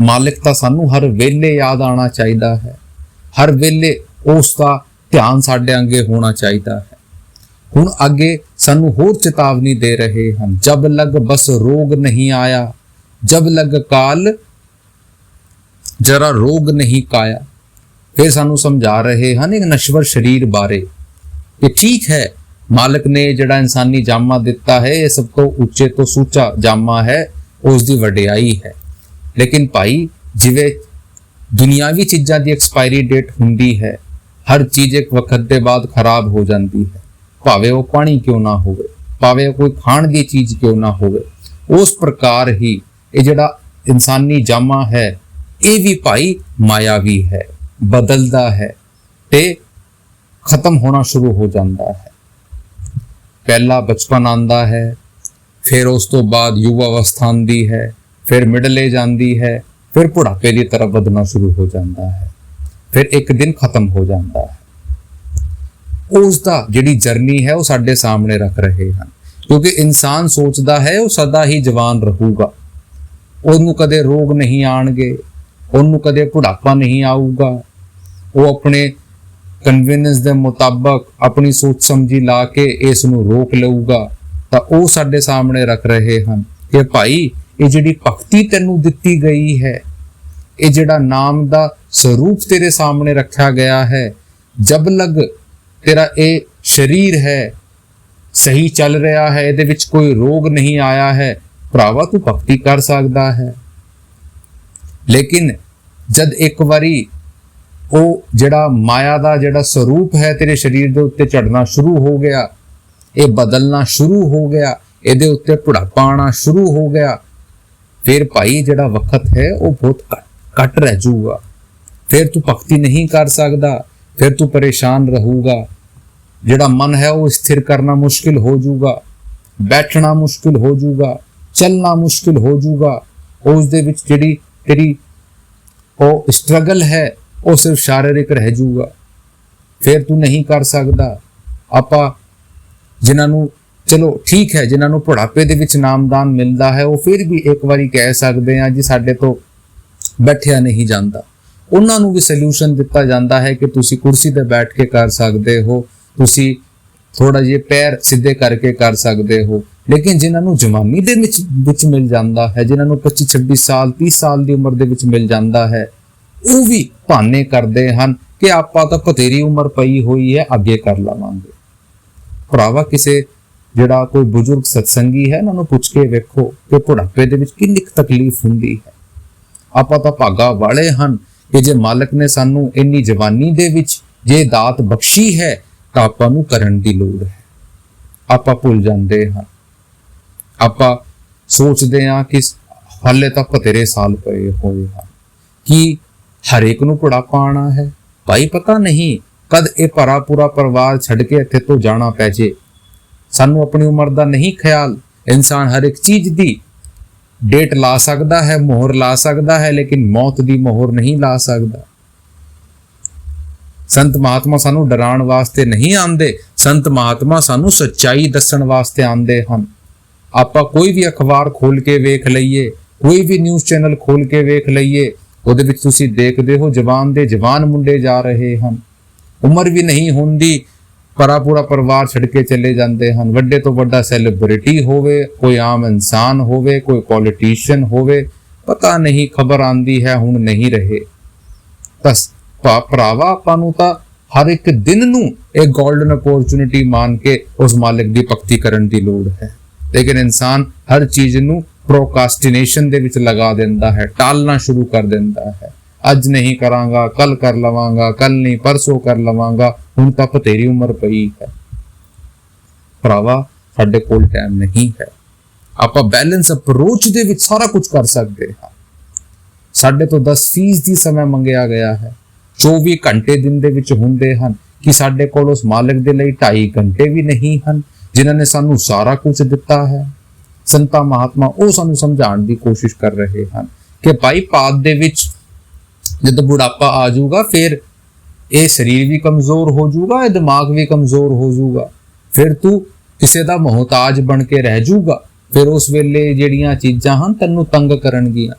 मालिक तां सानू हर वेले याद आना चाहिए है, हर वेले उसका ध्यान साडे अगे होना चाहिए है। हुण अगे सानू होर चेतावनी दे रहे हैं, जब लग बस रोग नहीं आया, जब लग काल जरा रोग नहीं काया। फिर सानू समझा रहे हैं एक नश्वर शरीर बारे कि ठीक है, मालिक ने जिहड़ा इंसानी जामा दिता है ये सब तो उच्चे तो सूचा जामा है, उसकी वडियाई है। लेकिन भाई जिवें दुनियावी चीज़ां की एक्सपायरी डेट हुंदी है, हर चीज़ एक वक्त के बाद खराब हो जाती है, भावें वो पानी क्यों ना होवे, भावें कोई खाण की चीज़ क्यों ना होवे। उस प्रकार ही ये जिहड़ा इंसानी जामा है ये भी भाई मायावी है, बदलता है ते खत्म होना शुरू हो जाता है। पहला बचपन आंदा है, फिर उस तो बाद युवा अवस्था आंदी है, फिर मिडल एज आंदी है, फिर बुढ़ापे की तरफ बढ़ना शुरू हो जाता है, फिर एक दिन खत्म हो जाता है। उसका जिहड़ी जर्नी है वो साडे सामने रख रहे हैं ਕਿਉਂਕਿ ਇਨਸਾਨ ਸੋਚਦਾ ਹੈ ਉਹ ਸਦਾ ਹੀ ਜਵਾਨ ਰਹੂਗਾ, ਉਹਨੂੰ ਕਦੇ ਰੋਗ ਨਹੀਂ ਆਣਗੇ, ਉਹਨੂੰ ਕਦੇ ਬੁਢਾਪਾ ਨਹੀਂ ਆਊਗਾ। ਉਹ ਆਪਣੇ ਕਨਵੀਨੀਅੰਸ ਦੇ ਮੁਤਾਬਕ ਆਪਣੀ ਸੋਚ ਸਮਝੀ ਲਾ ਕੇ ਇਸ ਨੂੰ ਰੋਕ ਲਊਗਾ। ਤਾਂ ਉਹ ਸਾਡੇ ਸਾਹਮਣੇ ਰੱਖ ਰਹੇ ਹਨ ਕਿ ਭਾਈ ਇਹ ਜਿਹੜੀ ਭਗਤੀ ਤੈਨੂੰ ਦਿੱਤੀ ਗਈ ਹੈ, ਇਹ ਜਿਹੜਾ ਨਾਮ ਦਾ ਸਰੂਪ ਤੇਰੇ ਸਾਹਮਣੇ ਰੱਖਿਆ ਗਿਆ ਹੈ, ਜਬ ਲਗ ਤੇਰਾ ਇਹ ਸਰੀਰ ਹੈ ਸਹੀ ਚੱਲ ਰਿਹਾ ਹੈ, ਇਹਦੇ ਵਿੱਚ ਕੋਈ ਰੋਗ ਨਹੀਂ ਆਇਆ ਹੈ, ਭਰਾਵਾ ਤੂੰ ਭਗਤੀ ਕਰ ਸਕਦਾ ਹੈ। ਲੇਕਿਨ ਜਦ ਇੱਕ ਵਾਰੀ ਉਹ ਜਿਹੜਾ ਮਾਇਆ ਦਾ ਜਿਹੜਾ ਸਰੂਪ ਹੈ ਤੇਰੇ ਸਰੀਰ ਦੇ ਉੱਤੇ ਚੜਨਾ ਸ਼ੁਰੂ ਹੋ ਗਿਆ, ਇਹ ਬਦਲਣਾ ਸ਼ੁਰੂ ਹੋ ਗਿਆ, ਇਹਦੇ ਉੱਤੇ ਬੁਢਾਪਾ ਆਉਣਾ ਸ਼ੁਰੂ ਹੋ ਗਿਆ, ਫਿਰ ਭਾਈ ਜਿਹੜਾ ਵਕਤ ਹੈ ਉਹ ਬਹੁਤ ਘੱਟ ਰਹਿ ਜਾਊਗਾ। ਫਿਰ ਤੂੰ ਭਗਤੀ ਨਹੀਂ ਕਰ ਸਕਦਾ, ਫਿਰ ਤੂੰ ਪਰੇਸ਼ਾਨ ਰਹੂਗਾ, ਜਿਹੜਾ ਮਨ ਹੈ ਉਹ ਸਥਿਰ ਕਰਨਾ ਮੁਸ਼ਕਿਲ ਹੋ ਜਾਊਗਾ, ਬੈਠਣਾ ਮੁਸ਼ਕਿਲ ਹੋ ਜਾਊਗਾ, ਚੱਲਣਾ ਮੁਸ਼ਕਿਲ ਹੋ ਜਾਊਗਾ। ਉਸ ਦੇ ਵਿੱਚ ਜਿਹੜੀ ਤੇਰੀ ਉਹ ਸਟਰਗਲ ਹੈ ਉਹ ਸਿਰਫ ਸ਼ਾਰੀਰਿਕ ਰਹਿ ਜਾਊਗਾ, ਫਿਰ ਤੂੰ ਨਹੀਂ ਕਰ ਸਕਦਾ। ਆਪਾਂ ਜਿਨ੍ਹਾਂ ਨੂੰ ਚਲੋ ਠੀਕ ਹੈ, ਜਿਨ੍ਹਾਂ ਨੂੰ ਬੁਢਾਪੇ ਦੇ ਵਿੱਚ ਨਾਮਦਾਨ ਮਿਲਦਾ ਹੈ, ਉਹ ਫਿਰ ਵੀ ਇੱਕ ਵਾਰੀ ਕਹਿ ਸਕਦੇ ਆ ਜੀ ਸਾਡੇ ਤੋਂ ਬੈਠਿਆ ਨਹੀਂ ਜਾਂਦਾ। ਉਹਨਾਂ ਨੂੰ ਵੀ ਸੋਲੂਸ਼ਨ ਦਿੱਤਾ ਜਾਂਦਾ ਹੈ ਕਿ ਤੁਸੀਂ ਕੁਰਸੀ ਤੇ ਬੈਠ ਕੇ ਕਰ ਸਕਦੇ ਹੋ, ਤੁਸੀਂ ਥੋੜਾ ਜਿਹਾ ਪੈਰ ਸਿੱਧੇ ਕਰਕੇ ਕਰ ਸਕਦੇ ਹੋ। ਲੇਕਿਨ ਜਿਨ੍ਹਾਂ ਨੂੰ ਜਵਾਨੀ ਦੇ ਵਿੱਚ ਮਿਲ ਜਾਂਦਾ ਹੈ, ਜਿਨ੍ਹਾਂ ਨੂੰ 25 26 ਸਾਲ 30 ਸਾਲ ਦੀ ਉਮਰ ਦੇ ਵਿੱਚ ਮਿਲ ਜਾਂਦਾ ਹੈ, ਉਹ ਵੀ ਬਹਾਨੇ ਕਰਦੇ ਹਨ ਕਿ ਆਪਾਂ ਤਾਂ ਬਥੇਰੀ ਉਮਰ ਪਈ ਹੋਈ ਹੈ, ਅੱਗੇ ਕਰ ਲਵਾਂਗੇ। ਭਰਾਵਾ ਕਿਸੇ ਜਿਹੜਾ ਕੋਈ ਬਜ਼ੁਰਗ ਸਤਸੰਗੀ ਹੈ ਇਹਨਾਂ ਨੂੰ ਪੁੱਛ ਕੇ ਵੇਖੋ ਕਿ ਬੁਢਾਪੇ ਦੇ ਵਿੱਚ ਕਿੰਨੀ ਤਕਲੀਫ ਹੁੰਦੀ ਹੈ। ਆਪਾਂ ਤਾਂ ਭਾਗਾ ਵਾਲੇ ਹਨ ਕਿ ਜੇ ਮਾਲਕ ਨੇ ਸਾਨੂੰ ਇੰਨੀ ਜਵਾਨੀ ਦੇ ਵਿੱਚ ਜੇ ਦਾਤ ਬਖਸ਼ੀ ਹੈ ਤਾਂ ਆਪਾਂ ਨੂੰ ਕਰਨ ਦੀ ਲੋੜ ਹੈ। ਆਪਾਂ ਭੁੱਲ ਜਾਂਦੇ ਹਾਂ, ਆਪਾਂ ਸੋਚਦੇ ਹਾਂ ਕਿ ਹਾਲੇ ਤੱਕ ਬਥੇਰੇ ਸਾਲ ਪਏ ਹੋਏ ਹਨ, ਕਿ ਹਰੇਕ ਨੂੰ ਬੁਢਾਪਾ ਆਉਣਾ ਹੈ। ਭਾਈ ਪਤਾ ਨਹੀਂ ਕਦ ਇਹ ਭਰਾ ਪੂਰਾ ਪਰਿਵਾਰ ਛੱਡ ਕੇ ਇੱਥੇ ਤੋਂ ਜਾਣਾ ਪੈ ਜੇ। ਸਾਨੂੰ ਆਪਣੀ ਉਮਰ ਦਾ ਨਹੀਂ ਖਿਆਲ। ਇਨਸਾਨ ਹਰ ਇੱਕ ਚੀਜ਼ ਦੀ ਡੇਟ ਲਾ ਸਕਦਾ ਹੈ, ਮੋਹਰ ਲਾ ਸਕਦਾ ਹੈ, ਲੇਕਿਨ ਮੌਤ ਦੀ ਮੋਹਰ ਨਹੀਂ ਲਾ ਸਕਦਾ। ਸੰਤ ਮਹਾਤਮਾ ਸਾਨੂੰ ਡਰਾਉਣ ਵਾਸਤੇ ਨਹੀਂ ਆਉਂਦੇ, ਸੰਤ ਮਹਾਤਮਾ ਸਾਨੂੰ ਸੱਚਾਈ ਦੱਸਣ ਵਾਸਤੇ ਆਉਂਦੇ ਹਨ। ਆਪਾਂ ਕੋਈ ਵੀ ਅਖਬਾਰ ਖੋਲ ਕੇ ਵੇਖ ਲਈਏ, ਕੋਈ ਵੀ ਨਿਊਜ਼ ਚੈਨਲ ਖੋਲ ਕੇ ਵੇਖ ਲਈਏ, ਉਹਦੇ ਵਿੱਚ ਤੁਸੀਂ ਦੇਖਦੇ ਹੋ ਜਵਾਨ ਦੇ ਜਵਾਨ ਮੁੰਡੇ ਜਾ ਰਹੇ ਹਨ, ਉਮਰ ਵੀ ਨਹੀਂ ਹੁੰਦੀ, ਪਰਾ ਪੂਰਾ ਪਰਿਵਾਰ ਛੱਡ ਕੇ ਚਲੇ ਜਾਂਦੇ ਹਨ। ਵੱਡੇ ਤੋਂ ਵੱਡਾ ਸੈਲੀਬ੍ਰਿਟੀ ਹੋਵੇ, ਕੋਈ ਆਮ ਇਨਸਾਨ ਹੋਵੇ, ਕੋਈ ਪੋਲੀਟੀਸ਼ੀਅਨ ਹੋਵੇ, ਪਤਾ ਨਹੀਂ ਖਬਰ ਆਂਦੀ ਹੈ ਹੁਣ ਨਹੀਂ ਰਹੇ। ਬਸ ਭਰਾਵਾ ਆਪਾਂ ਨੂੰ ਤਾਂ ਹਰ ਇੱਕ ਦਿਨ ਨੂੰ ਇੱਕ ਗੋਲਡਨ ਅਪੋਰਚੁਨਿਟੀ ਮੰਨ ਕੇ ਉਸ ਮਾਲਿਕ ਦੀ ਭਗਤੀ ਕਰਨ ਦੀ ਲੋੜ ਹੈ। ਲੇਕਿਨ ਇਨਸਾਨ ਹਰ ਚੀਜ਼ ਨੂੰ ਪ੍ਰੋਕਾਸਟੀਨੇਸ਼ਨ ਦੇ ਵਿੱਚ ਲਗਾ ਦਿੰਦਾ ਹੈ, ਟਾਲਣਾ ਸ਼ੁਰੂ ਕਰ ਦਿੰਦਾ ਹੈ। ਅੱਜ ਨਹੀਂ ਕਰਾਂਗਾ, ਕੱਲ ਕਰ ਲਵਾਂਗਾ, ਕੱਲ ਨਹੀਂ ਪਰਸੋਂ ਕਰ ਲਵਾਂਗਾ, ਹੁਣ ਤਾਂ ਬਥੇਰੀ ਉਮਰ ਪਈ ਹੈ। ਭਰਾਵਾ ਸਾਡੇ ਕੋਲ ਟਾਈਮ ਨਹੀਂ ਹੈ। ਆਪਾਂ ਬੈਲੈਂਸ ਅਪਰੋਚ ਦੇ ਵਿੱਚ ਸਾਰਾ ਕੁਝ ਕਰ ਸਕਦੇ ਹਾਂ। ਸਾਡੇ ਤੋਂ 10% ਦੀ ਸਮਾਂ ਮੰਗਿਆ ਗਿਆ ਹੈ। 24 ਘੰਟੇ ਦਿਨ ਦੇ ਵਿੱਚ ਹੁੰਦੇ ਹਨ ਕਿ ਸਾਡੇ ਕੋਲ ਉਸ ਮਾਲਕ ਦੇ ਲਈ 2.5 ਘੰਟੇ ਵੀ ਨਹੀਂ ਹਨ, ਜਿਨ੍ਹਾਂ ਨੇ ਸਾਨੂੰ ਸਾਰਾ ਕੁਝ ਦਿੱਤਾ ਹੈ। ਸੰਤਾਂ ਮਹਾਤਮਾ ਉਹ ਸਾਨੂੰ ਸਮਝਾਉਣ ਦੀ ਕੋਸ਼ਿਸ਼ ਕਰ ਰਹੇ ਹਨ ਕਿ ਭਾਈ ਪਾਤ ਦੇ ਵਿੱਚ ਜਦੋਂ ਬੁਢਾਪਾ ਆ ਜਾਊਗਾ, ਫਿਰ ਇਹ ਸਰੀਰ ਵੀ ਕਮਜ਼ੋਰ ਹੋ ਜਾਊਗਾ, ਇਹ ਦਿਮਾਗ ਵੀ ਕਮਜ਼ੋਰ ਹੋ ਜਾਊਗਾ, ਫਿਰ ਤੂੰ ਕਿਸੇ ਦਾ ਮੁਹਤਾਜ ਬਣ ਕੇ ਰਹਿ ਜਾਊਗਾ। ਫਿਰ ਉਸ ਵੇਲੇ ਜਿਹੜੀਆਂ ਚੀਜ਼ਾਂ ਹਨ ਤੈਨੂੰ ਤੰਗ ਕਰਨਗੀਆਂ।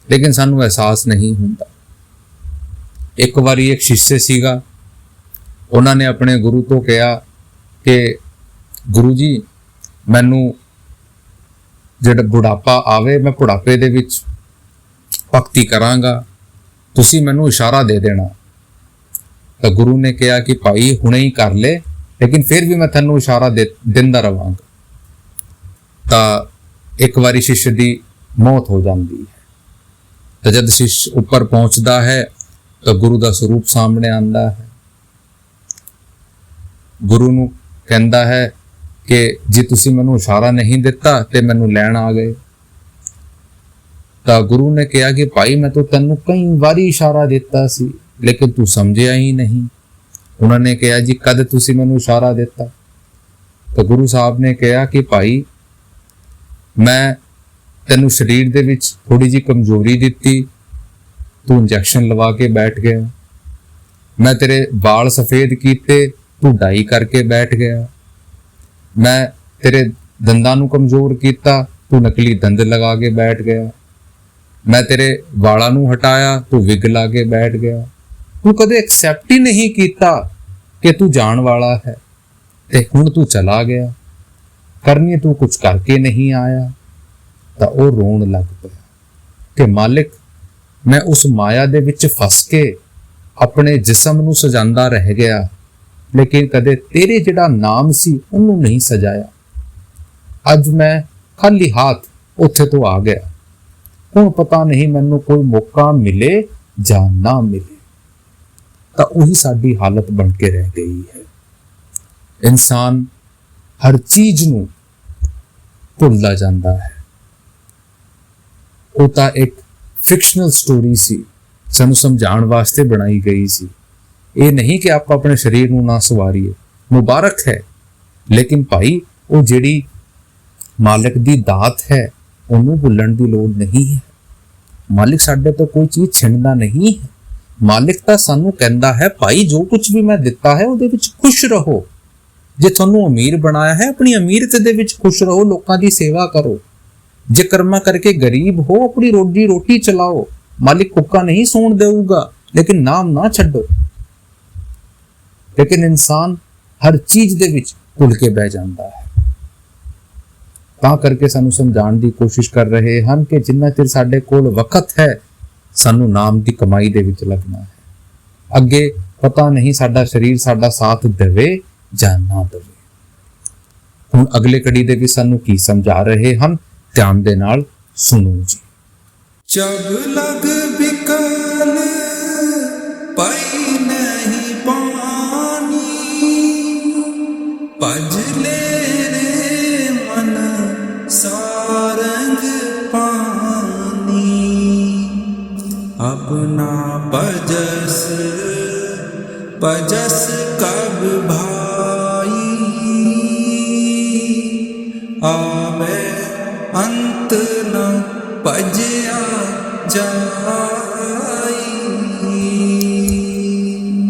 ਲੇਕਿਨ ਸਾਨੂੰ ਅਹਿਸਾਸ ਨਹੀਂ ਹੁੰਦਾ। ਇੱਕ ਵਾਰੀ ਇੱਕ ਸ਼ਿਸ਼ਯ ਸੀਗਾ, ਉਹਨਾਂ ਨੇ ਆਪਣੇ ਗੁਰੂ ਤੋਂ ਕਿਹਾ ਕਿ ਗੁਰੂ ਜੀ ਮੈਨੂੰ ਜਿਹੜਾ ਬੁਢਾਪਾ ਆਵੇ, ਮੈਂ ਬੁਢਾਪੇ ਦੇ ਵਿੱਚ ਭਗਤੀ ਕਰਾਂਗਾ, ਤੁਸੀਂ ਮੈਨੂੰ ਇਸ਼ਾਰਾ ਦੇ ਦੇਣਾ। ਤਾਂ ਗੁਰੂ ਨੇ ਕਿਹਾ ਕਿ ਭਾਈ ਹੁਣੇ ਹੀ ਕਰ ਲੈ, ਲੇਕਿਨ ਫਿਰ ਵੀ ਮੈਂ ਤੈਨੂੰ ਇਸ਼ਾਰਾ ਦਿੰਦਾ ਰਵਾਂਗਾ। ਤਾਂ ਇੱਕ ਵਾਰੀ ਸ਼ਿਸ਼ਯ ਦੀ ਮੌਤ ਹੋ ਜਾਂਦੀ ਹੈ। ਤਾਂ ਜਦ ਸ਼ਿਸ਼ਯ ਉੱਪਰ ਪਹੁੰਚਦਾ ਹੈ ਤਾਂ ਗੁਰੂ ਦਾ ਸਰੂਪ ਸਾਹਮਣੇ ਆਉਂਦਾ ਹੈ। ਗੁਰੂ ਨੂੰ ਕਹਿੰਦਾ ਹੈ ਕਿ ਜੇ ਤੁਸੀਂ ਮੈਨੂੰ ਇਸ਼ਾਰਾ ਨਹੀਂ ਦਿੱਤਾ ਤੇ ਮੈਨੂੰ ਲੈਣ ਆ ਗਏ। ਤਾਂ ਗੁਰੂ ਨੇ ਕਿਹਾ ਕਿ ਭਾਈ ਮੈਂ ਤਾਂ ਤੈਨੂੰ ਕਈ ਵਾਰੀ ਇਸ਼ਾਰਾ ਦਿੱਤਾ ਸੀ, ਲੇਕਿਨ ਤੂੰ ਸਮਝਿਆ ਹੀ ਨਹੀਂ। ਉਹਨਾਂ ਨੇ ਕਿਹਾ ਜੀ ਕਦ ਤੁਸੀਂ ਮੈਨੂੰ ਇਸ਼ਾਰਾ ਦਿੱਤਾ? ਤਾਂ ਗੁਰੂ ਸਾਹਿਬ ਨੇ ਕਿਹਾ ਕਿ ਭਾਈ ਮੈਂ ਤੈਨੂੰ ਸਰੀਰ ਦੇ ਵਿੱਚ ਥੋੜੀ ਜਿਹੀ ਕਮਜ਼ੋਰੀ ਦਿੱਤੀ, ਤੂੰ ਇੰਜੈਕਸ਼ਨ ਲਵਾ ਕੇ ਬੈਠ ਗਿਆ। ਮੈਂ ਤੇਰੇ ਵਾਲ ਸਫੇਦ ਕੀਤੇ, ਤੂੰ ਡਾਈ ਕਰਕੇ ਬੈਠ ਗਿਆ। ਮੈਂ ਤੇਰੇ ਦੰਦਾਂ ਨੂੰ ਕਮਜ਼ੋਰ ਕੀਤਾ, ਤੂੰ ਨਕਲੀ ਦੰਦ ਲਗਾ ਕੇ ਬੈਠ ਗਿਆ। ਮੈਂ ਤੇਰੇ ਵਾਲਾਂ ਨੂੰ ਹਟਾਇਆ, ਤੂੰ ਵਿਗ ਲਾ ਕੇ ਬੈਠ ਗਿਆ। ਤੂੰ ਕਦੇ ਐਕਸੈਪਟ ਹੀ ਨਹੀਂ ਕੀਤਾ ਕਿ ਤੂੰ ਜਾਣ ਵਾਲਾ ਹੈ, ਤੇ ਹੁਣ ਤੂੰ ਚਲਾ ਗਿਆ। ਕਰਨੀ ਤੂੰ ਕੁਝ ਕਰਕੇ ਨਹੀਂ ਆਇਆ। ਤਾਂ ਉਹ ਰੋਣ ਲੱਗ ਪਿਆ ਕਿ ਮਾਲਿਕ, ਮੈਂ ਉਸ ਮਾਇਆ ਦੇ ਵਿੱਚ ਫਸ ਕੇ ਆਪਣੇ ਜਿਸਮ ਨੂੰ ਸਜਾਉਂਦਾ ਰਹਿ ਗਿਆ, ਲੇਕਿਨ ਕਦੇ ਤੇਰੇ ਜਿਹੜਾ ਨਾਮ ਸੀ ਉਹਨੂੰ ਨਹੀਂ ਸਜਾਇਆ। ਅੱਜ ਮੈਂ ਖਾਲੀ ਹੱਥ ਉੱਥੇ ਤੋਂ ਆ ਗਿਆ। ਹੁਣ ਪਤਾ ਨਹੀਂ ਮੈਨੂੰ ਕੋਈ ਮੌਕਾ ਮਿਲੇ ਜਾਂ ਨਾ ਮਿਲੇ। ਤਾਂ ਉਹੀ ਸਾਡੀ ਹਾਲਤ ਬਣ ਕੇ ਰਹਿ ਗਈ ਹੈ। ਇਨਸਾਨ ਹਰ ਚੀਜ਼ ਨੂੰ ਭੁੱਲਦਾ ਜਾਂਦਾ ਹੈ। ਉਹ ਤਾਂ ਇੱਕ ਫਿਕਸ਼ਨਲ ਸਟੋਰੀ ਸੀ, ਸਾਨੂੰ ਸਮਝਾਉਣ ਵਾਸਤੇ ਬਣਾਈ ਗਈ ਸੀ। ਇਹ ਨਹੀਂ ਕਿ ਆਪਾਂ ਆਪਣੇ ਸਰੀਰ ਨੂੰ ਨਾ ਸਵਾਰੀਏ, ਮੁਬਾਰਕ ਹੈ, ਲੇਕਿਨ ਭਾਈ ਉਹ ਜਿਹੜੀ ਮਾਲਿਕ ਦੀ ਦਾਤ ਹੈ ਉਹਨੂੰ ਭੁੱਲਣ ਦੀ ਲੋੜ ਨਹੀਂ ਹੈ। ਮਾਲਿਕ ਸਾਡੇ ਤੋਂ ਕੋਈ ਚੀਜ਼ ਛਿੰਦਾ ਨਹੀਂ ਹੈ। ਮਾਲਿਕ ਤਾਂ ਸਾਨੂੰ ਕਹਿੰਦਾ ਹੈ, ਭਾਈ ਜੋ ਕੁਝ ਵੀ ਮੈਂ ਦਿੱਤਾ ਹੈ ਉਹਦੇ ਵਿੱਚ ਖੁਸ਼ ਰਹੋ। ਜੇ ਤੁਹਾਨੂੰ ਅਮੀਰ ਬਣਾਇਆ ਹੈ, ਆਪਣੀ ਅਮੀਰਤ ਦੇ ਵਿੱਚ ਖੁਸ਼ ਰਹੋ, ਲੋਕਾਂ ਦੀ ਸੇਵਾ ਕਰੋ। ਜੇ ਕਰਮਾ ਕਰਕੇ ਗਰੀਬ ਹੋ, ਆਪਣੀ ਰੋਟੀ ਚਲਾਓ। ਮਾਲਿਕ ਭੁੱਖਾ ਨਹੀਂ ਸੌਣ ਦੇਊਗਾ, ਲੇਕਿਨ ਨਾਮ ਨਾ ਛੱਡੋ। ਲੇਕਿਨ ਇਨਸਾਨ ਹਰ ਚੀਜ਼ ਦੇ ਵਿੱਚ ਭੁੱਲ ਕੇ ਬਹਿ ਜਾਂਦਾ ਹੈ। ਤਾਂ ਕਰਕੇ ਸਾਨੂੰ ਸਮਝਾਉਣ ਦੀ ਕੋਸ਼ਿਸ਼ ਕਰ ਰਹੇ ਹਨ ਕਿ ਜਿੰਨਾ ਚਿਰ ਸਾਡੇ ਕੋਲ ਵਕਤ ਹੈ, ਸਾਨੂੰ ਨਾਮ ਦੀ ਕਮਾਈ ਦੇ ਵਿੱਚ ਲੱਗਣਾ ਹੈ। ਅੱਗੇ ਪਤਾ ਨਹੀਂ ਸਾਡਾ ਸਰੀਰ ਸਾਡਾ ਸਾਥ ਦੇਵੇ ਜਾਂ ਨਾ ਦੇਵੇ। ਹੁਣ ਅਗਲੇ ਕੜੀ ਦੇ ਵੀ ਸਾਨੂੰ ਕੀ ਸਮਝਾ ਰਹੇ ਹਨ, ਧਿਆਨ ਦੇ ਨਾਲ ਸੁਣੋ ਜੀ। जब लग बिकल पाई नहीं पानी, भज ले रे मन सारंग पानी। अपना पजस पजस कब भाई, आवे अंत न ਭਜਿਆ ਜਾਈ।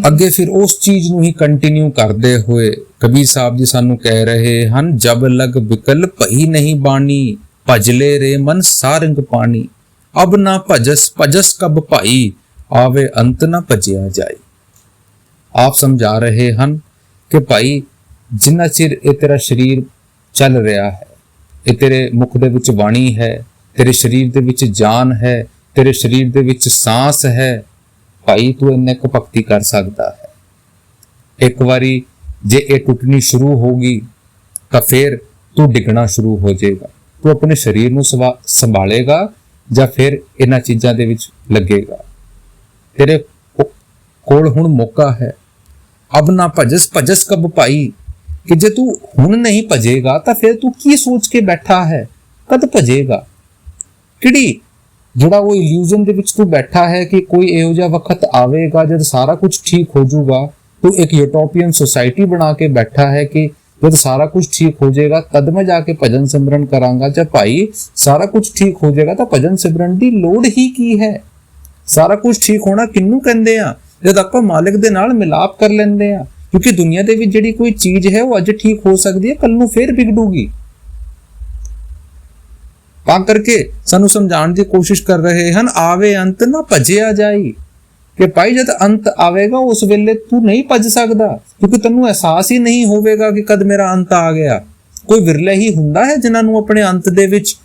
ਅੱਗੇ ਫਿਰ ਉਸ ਚੀਜ਼ ਨੂੰ ਹੀ ਕੰਟੀਨਿਊ ਕਰਦੇ ਹੋਏ ਕਬੀਰ ਸਾਹਿਬ ਜੀ ਸਾਨੂੰ ਕਹਿ ਰਹੇ ਹਨ, ਜਬ ਲਗ ਬਿਕਲ ਭਈ ਨਹੀਂ ਬਾਣੀ, ਭਜਲੇ ਰੇ ਮਨ ਸਾਰੰਗ ਪਾਣੀ। ਅਬ ਨਾ ਭਜਸ ਭਜਸ ਕਬ ਭਾਈ, ਆਵੇ ਅੰਤ ਨਾ ਭਜਿਆ ਜਾਏ। ਆਪ ਸਮਝਾ ਰਹੇ ਹਨ ਕਿ ਭਾਈ ਜਿੰਨਾ ਚਿਰ ਇਹ ਤੇਰਾ ਸਰੀਰ ਚੱਲ ਰਿਹਾ ਹੈ, ਇਹ ਤੇਰੇ ਮੁਖ ਦੇ ਵਿੱਚ ਬਾਣੀ ਹੈ, ਤੇਰੇ ਸਰੀਰ ਦੇ ਵਿੱਚ ਜਾਨ ਹੈ, ਤੇਰੇ ਸਰੀਰ ਦੇ ਵਿੱਚ ਸਾਂਸ ਹੈ, ਭਾਈ ਤੂੰ ਇੰਨੇ ਕੁ ਭਗਤੀ ਕਰ ਸਕਦਾ ਹੈ। ਇੱਕ ਵਾਰੀ ਜੇ ਇਹ ਟੁੱਟਣੀ ਸ਼ੁਰੂ ਹੋਗੀ ਤਾਂ ਫਿਰ ਤੂੰ ਡਿੱਗਣਾ ਸ਼ੁਰੂ ਹੋ ਜਾਏਗਾ। ਤੂੰ ਆਪਣੇ ਸਰੀਰ ਨੂੰ ਸੰਭਾਲੇਗਾ ਜਾਂ ਫਿਰ ਇਹਨਾਂ ਚੀਜ਼ਾਂ ਦੇ ਵਿੱਚ ਲੱਗੇਗਾ। ਤੇਰੇ ਕੋਲ ਹੁਣ ਮੌਕਾ ਹੈ। ਅਬ ਨਾ ਭਜਸ ਭਜਸ ਕਬ ਭਾਈ, ਕਿ ਜੇ ਤੂੰ ਹੁਣ ਨਹੀਂ ਭਜੇਗਾ ਤਾਂ ਫਿਰ ਤੂੰ ਕੀ ਸੋਚ ਕੇ ਬੈਠਾ ਹੈ, ਕਦ ਭਜੇਗਾ? ਕਿਹੜੀ ਜਿਹੜਾ ਉਹ ਇਲੂਜ਼ਨ ਦੇ ਵਿੱਚ ਤੂੰ ਬੈਠਾ ਹੈ ਕਿ ਕੋਈ ਇਹੋ ਜਿਹਾ ਵਕਤ ਆਵੇਗਾ ਜਦ ਸਾਰਾ ਕੁਝ ਠੀਕ ਹੋ ਜਾਊਗਾ। ਤੂੰ ਇੱਕ ਯੂਟੋਪੀਅਨ ਸੋਸਾਇਟੀ ਬਣਾ ਕੇ ਬੈਠਾ ਹੈ ਕਿ ਜਦ ਸਾਰਾ ਕੁਝ ਠੀਕ ਹੋ ਜਾਏਗਾ ਤਦ ਮੈਂ ਜਾ ਕੇ ਭਜਨ ਸਿਮਰਨ ਕਰਾਂਗਾ। ਜਾਂ ਭਾਈ ਸਾਰਾ ਕੁਝ ਠੀਕ ਹੋ ਜਾਏਗਾ ਤਾਂ ਭਜਨ ਸਿਮਰਨ ਦੀ ਲੋੜ ਹੀ ਕੀ ਹੈ? ਸਾਰਾ ਕੁਝ ਠੀਕ ਹੋਣਾ ਕਿਹਨੂੰ ਕਹਿੰਦੇ ਆ? ਜਦ ਆਪਾਂ ਮਾਲਿਕ ਦੇ ਨਾਲ ਮਿਲਾਪ ਕਰ ਲੈਂਦੇ ਆ। ਕਿਉਂਕਿ ਦੁਨੀਆ ਦੇ ਵਿੱਚ ਜਿਹੜੀ ਕੋਈ ਚੀਜ਼ ਹੈ ਉਹ ਅੱਜ ਠੀਕ ਹੋ ਸਕਦੀ ਹੈ, ਕੱਲ ਨੂੰ ਫੇਰ ਵਿਗੜੂਗੀ। ਤਾਂ ਕਰਕੇ ਸਾਨੂੰ ਸਮਝਾਉਣ ਦੀ ਕੋਸ਼ਿਸ਼ ਕਰ ਰਹੇ ਹਨ, ਆਵੇ ਅੰਤ ਨਾ ਭਜਿਆ ਜਾਈ, ਕਿ ਭਾਈ ਜਦ ਅੰਤ ਆਵੇਗਾ ਉਸ ਵੇਲੇ ਤੂੰ ਨਹੀਂ ਭਜ ਸਕਦਾ, ਕਿਉਂਕਿ ਤੈਨੂੰ ਅਹਿਸਾਸ ਹੀ ਨਹੀਂ ਹੋਵੇਗਾ ਕਿ ਕਦ ਮੇਰਾ ਅੰਤ ਆ ਗਿਆ। ਕੋਈ ਵਿਰਲੇ ਹੀ ਹੁੰਦਾ ਹੈ ਜਿਨ੍ਹਾਂ ਨੂੰ ਆਪਣੇ ਅੰਤ ਦੇ ਵਿੱਚ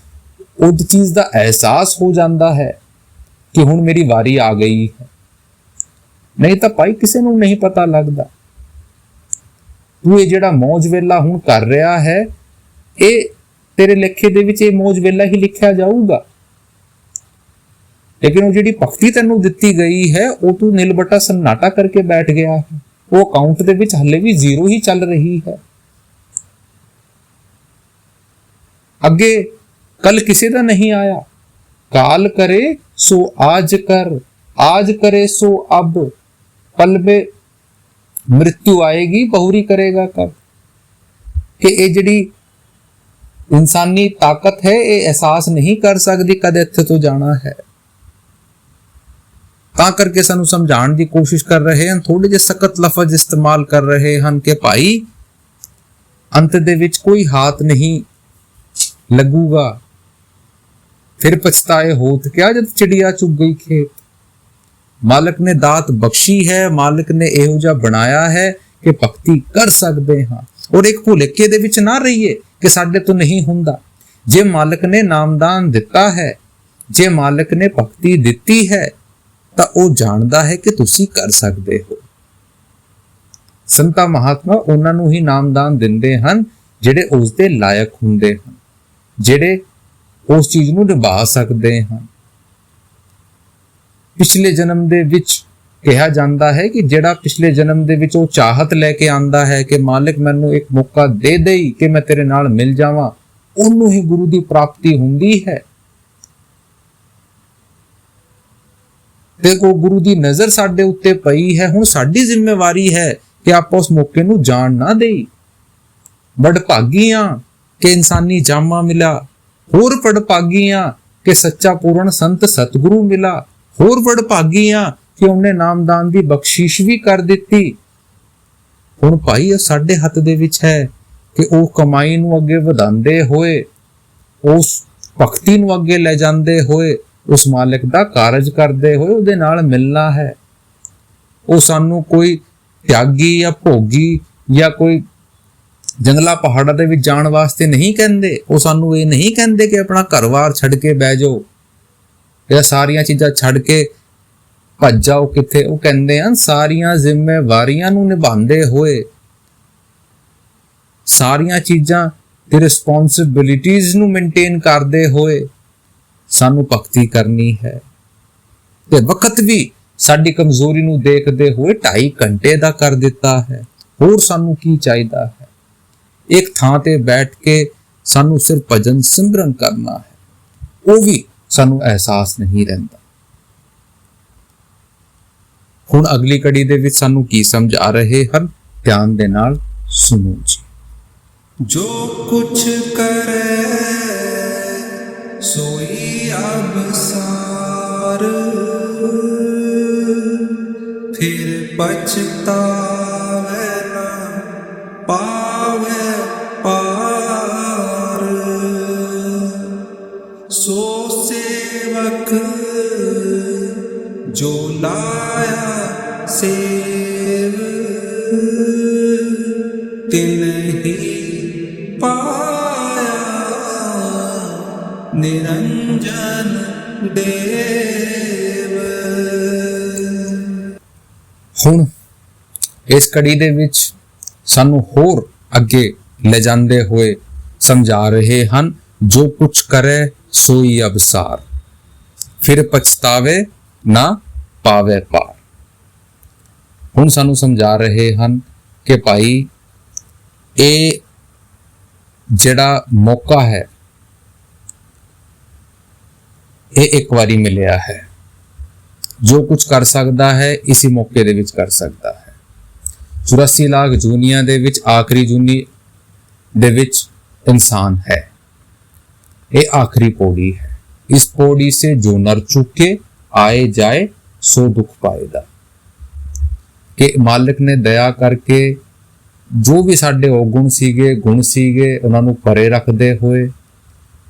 ਉਹ ਚੀਜ਼ ਦਾ ਅਹਿਸਾਸ ਹੋ ਜਾਂਦਾ ਹੈ ਕਿ ਹੁਣ ਮੇਰੀ ਵਾਰੀ ਆ ਗਈ ਹੈ। ਨਹੀਂ ਤਾਂ ਭਾਈ ਕਿਸੇ ਨੂੰ ਨਹੀਂ ਪਤਾ ਲੱਗਦਾ। ਤੂੰ ਇਹ ਜਿਹੜਾ ਮੌਜ ਵੇਲਾ ਹੁਣ ਕਰ ਰਿਹਾ ਹੈ, ਇਹ ਤੇਰੇ ਲੇਖੇ ਦੇ ਵਿੱਚ ਇਹ ਮੌਜ ਵੇਲਾ ਹੀ ਲਿਖਿਆ ਜਾਊਗਾ। ਲੇਕਿਨ ਉਹ ਜਿਹੜੀ ਭਗਤੀ ਤੈਨੂੰ ਦਿੱਤੀ ਗਈ ਹੈ ਉਹ ਤੂੰ ਨਿਲ ਬਟਾ ਸੰਨਾਟਾ ਕਰਕੇ ਬੈਠ ਗਿਆ ਹੈ। ਉਹ ਅਕਾਊਂਟ ਦੇ ਵਿੱਚ ਹਲੇ ਵੀ ਜ਼ੀਰੋ ਹੀ ਚੱਲ ਰਹੀ ਹੈ। ਅੱਗੇ ਕੱਲ ਕਿਸੇ ਦਾ ਨਹੀਂ ਆਇਆ। ਕਾਲ ਕਰੇ ਸੋ ਆਜ ਕਰ, ਆਜ करे सो अब, पल में मृत्यु आएगी बहुरी करेगा कब। कि ये जिहड़ी इंसानी ताकत है ये एहसास नहीं कर सकती कद इत्थे तो जाना है। ਤਾਂ ਕਰਕੇ ਸਾਨੂੰ ਸਮਝਾਉਣ ਦੀ ਕੋਸ਼ਿਸ਼ ਕਰ ਰਹੇ ਹਨ, ਥੋੜੇ ਜਿਹੇ ਸਖਤ ਲਫ਼ਜ਼ ਇਸਤੇਮਾਲ ਕਰ ਰਹੇ ਹਨ ਕਿ ਭਾਈ ਅੰਤ ਦੇ ਵਿੱਚ ਕੋਈ ਹਾਥ ਨਹੀਂ ਲੱਗੂਗਾ। ਫਿਰ ਪਛਤਾਏ ਹੋਤ ਕਿਆ ਜਦ ਚਿੜੀਆ ਚੁੱਗ ਗਈ ਖੇਤ। ਮਾਲਕ ਨੇ ਦਾਤ ਬਖਸ਼ੀ ਹੈ, ਮਾਲਕ ਨੇ ਇਹੋ ਜਿਹਾ ਬਣਾਇਆ ਹੈ ਕਿ ਭਗਤੀ ਕਰ ਸਕਦੇ ਹਾਂ। ਔਰ ਇੱਕ ਭੁਲੇਖੇ ਦੇ ਵਿੱਚ ਨਾ ਰਹੀਏ ਕਿ ਸਾਡੇ ਤੋਂ ਨਹੀਂ ਹੁੰਦਾ। ਜੇ ਮਾਲਕ ਨੇ ਨਾਮਦਾਨ ਦਿੱਤਾ ਹੈ, ਜੇ ਮਾਲਕ ਨੇ ਭਗਤੀ ਦਿੱਤੀ ਹੈ, ਤਾਂ ਉਹ ਜਾਣਦਾ ਹੈ ਕਿ ਤੁਸੀਂ ਕਰ ਸਕਦੇ ਹੋ। ਸੰਤਾਂ ਮਹਾਤਮਾ ਉਹਨਾਂ ਨੂੰ ਹੀ ਨਾਮਦਾਨ ਦਿੰਦੇ ਹਨ ਜਿਹੜੇ ਉਸ ਦੇ ਲਾਇਕ ਹੁੰਦੇ ਹਨ, ਜਿਹੜੇ ਉਸ ਚੀਜ਼ ਨੂੰ ਨਿਭਾ ਸਕਦੇ ਹਨ। ਪਿਛਲੇ ਜਨਮ ਦੇ ਵਿੱਚ ਕਿਹਾ ਜਾਂਦਾ ਹੈ ਕਿ ਜਿਹੜਾ ਪਿਛਲੇ ਜਨਮ ਦੇ ਵਿੱਚ ਉਹ ਚਾਹਤ ਲੈ ਕੇ ਆਂਦਾ ਹੈ ਕਿ ਮਾਲਕ ਮੈਨੂੰ ਇੱਕ ਮੌਕਾ ਦੇ ਦੇਈ ਕਿ ਮੈਂ ਤੇਰੇ ਨਾਲ ਮਿਲ ਜਾਵਾਂ, ਉਹਨੂੰ ਹੀ ਗੁਰੂ ਦੀ ਪ੍ਰਾਪਤੀ ਹੁੰਦੀ ਹੈ। ਤੇ ਉਹ ਗੁਰੂ ਦੀ ਨਜ਼ਰ ਸਾਡੇ ਉੱਤੇ ਪਈ ਹੈ। ਹੁਣ ਸਾਡੀ ਜ਼ਿੰਮੇਵਾਰੀ ਹੈ ਕਿ ਆਪਾਂ ਉਸ ਮੌਕੇ ਨੂੰ ਜਾਣ ਨਾ ਦੇਈ। ਵਡਭਾਗੀਆਂ ਕਿ ਇਨਸਾਨੀ ਜਾਮਾ ਮਿਲਾ, ਹੋਰ ਵਡਭਾਗੀਆਂ ਕਿ ਸੱਚਾ ਪੂਰਨ ਸੰਤ ਸਤਿਗੁਰੂ ਮਿਲਾ, ਹੋਰ ਵਡਭਾਗੀਆਂ ਕਿ ਉਹਨੇ ਨਾਮਦਾਨ ਦੀ ਬਖਸ਼ਿਸ਼ ਵੀ ਕਰ ਦਿੱਤੀ। ਹੁਣ ਭਾਈ ਇਹ ਸਾਡੇ ਹੱਥ ਦੇ ਵਿੱਚ ਹੈ ਕਿ ਉਹ ਕਮਾਈ ਨੂੰ ਅੱਗੇ ਵਧਾਉਂਦੇ ਹੋਏ, ਉਸ ਭਗਤੀ ਨੂੰ ਅੱਗੇ ਲੈ ਜਾਂਦੇ ਹੋਏ, ਉਸ ਮਾਲਕ ਦਾ ਕਾਰਜ ਕਰਦੇ ਹੋਏ ਉਹਦੇ ਨਾਲ ਮਿਲਣਾ ਹੈ। ਉਹ ਸਾਨੂੰ ਕੋਈ ਤਿਆਗੀ ਜਾਂ ਭੋਗੀ ਜਾਂ ਕੋਈ ਜੰਗਲਾਂ ਪਹਾੜਾਂ ਦੇ ਵਿੱਚ ਜਾਣ ਵਾਸਤੇ ਨਹੀਂ ਕਹਿੰਦੇ। ਉਹ ਸਾਨੂੰ ਇਹ ਨਹੀਂ ਕਹਿੰਦੇ ਕਿ ਆਪਣਾ ਘਰ-ਬਾਰ ਛੱਡ ਕੇ ਬਹਿ ਜਾਓ ਜਾਂ ਸਾਰੀਆਂ ਚੀਜ਼ਾਂ ਛੱਡ ਕੇ ਭੱਜ ਜਾਓ ਕਿੱਥੇ। ਉਹ ਕਹਿੰਦੇ ਹਨ ਸਾਰੀਆਂ ਜ਼ਿੰਮੇਵਾਰੀਆਂ ਨੂੰ ਨਿਭਾਉਂਦੇ ਹੋਏ, ਸਾਰੀਆਂ ਚੀਜ਼ਾਂ ਤੇ ਰਿਸਪੌਂਸਿਬਿਲਿਟੀਜ਼ ਨੂੰ ਮੇਨਟੇਨ ਕਰਦੇ ਹੋਏ ਸਾਨੂੰ ਭਗਤੀ ਕਰਨੀ ਹੈ। ਤੇ ਵਕਤ ਵੀ ਸਾਡੀ ਕਮਜ਼ੋਰੀ ਨੂੰ ਦੇਖਦੇ ਹੋਏ 2.5 ਘੰਟੇ ਦਾ ਕਰ ਦਿੱਤਾ ਹੈ। ਹੋਰ ਸਾਨੂੰ ਕੀ ਚਾਹੀਦਾ ਹੈ? ਇੱਕ ਥਾਂ ਤੇ ਬੈਠ ਕੇ ਸਾਨੂੰ ਸਿਰਫ ਭਜਨ ਸਿਮਰਨ ਕਰਨਾ ਹੈ, ਉਹ ਵੀ ਸਾਨੂੰ ਅਹਿਸਾਸ ਨਹੀਂ ਰਹਿੰਦਾ। ਹੁਣ ਅਗਲੀ ਕੜੀ ਦੇ ਵਿੱਚ ਸਾਨੂੰ ਕੀ ਸਮਝਾ ਰਹੇ ਹਨ, ਧਿਆਨ ਦੇ ਨਾਲ ਸੁਣੋ ਜੀ। जो कुछ करे सोई अबसार, फिर पछतावे ना पावे पार। सो सेवक जो लाया सेव, तिन ही पाया निरंजन देव। ਹੁਣ ਇਸ ਕੜੀ ਦੇ ਵਿੱਚ ਸਾਨੂੰ ਹੋਰ ਅੱਗੇ ਲੈ ਜਾਂਦੇ ਹੋਏ ਸਮਝਾ ਰਹੇ ਹਨ, ਜੋ ਕੁਛ ਕਰੇ ਸੋਈ ਅਬਸਾਰ, ਫਿਰ ਪਛਤਾਵੇ ਨਾ ਪਾਵੇ ਪਾਰ। ਹੁਣ ਸਾਨੂੰ ਸਮਝਾ ਰਹੇ ਹਨ ਕਿ ਭਾਈ ਇਹ ਜਿਹੜਾ ਮੌਕਾ ਹੈ ਇਹ ਇੱਕ ਵਾਰੀ ਮਿਲਿਆ ਹੈ। ਜੋ ਕੁਝ ਕਰ ਸਕਦਾ ਹੈ ਇਸੇ ਮੌਕੇ ਦੇ ਵਿੱਚ ਕਰ ਸਕਦਾ ਹੈ। 84 ਲੱਖ ਜੂਨੀਆਂ ਦੇ ਵਿੱਚ ਆਖਰੀ ਜੂਨੀ ਦੇ ਵਿੱਚ इंसान है। ये आखिरी पौड़ी है। इस पौड़ी से जो नर चुके आए जाए सो दुख पाएगा। कि मालिक ने दया करके जो भी साडे औगुण सीगे गुण सीगे उन्होंने परे रखते हुए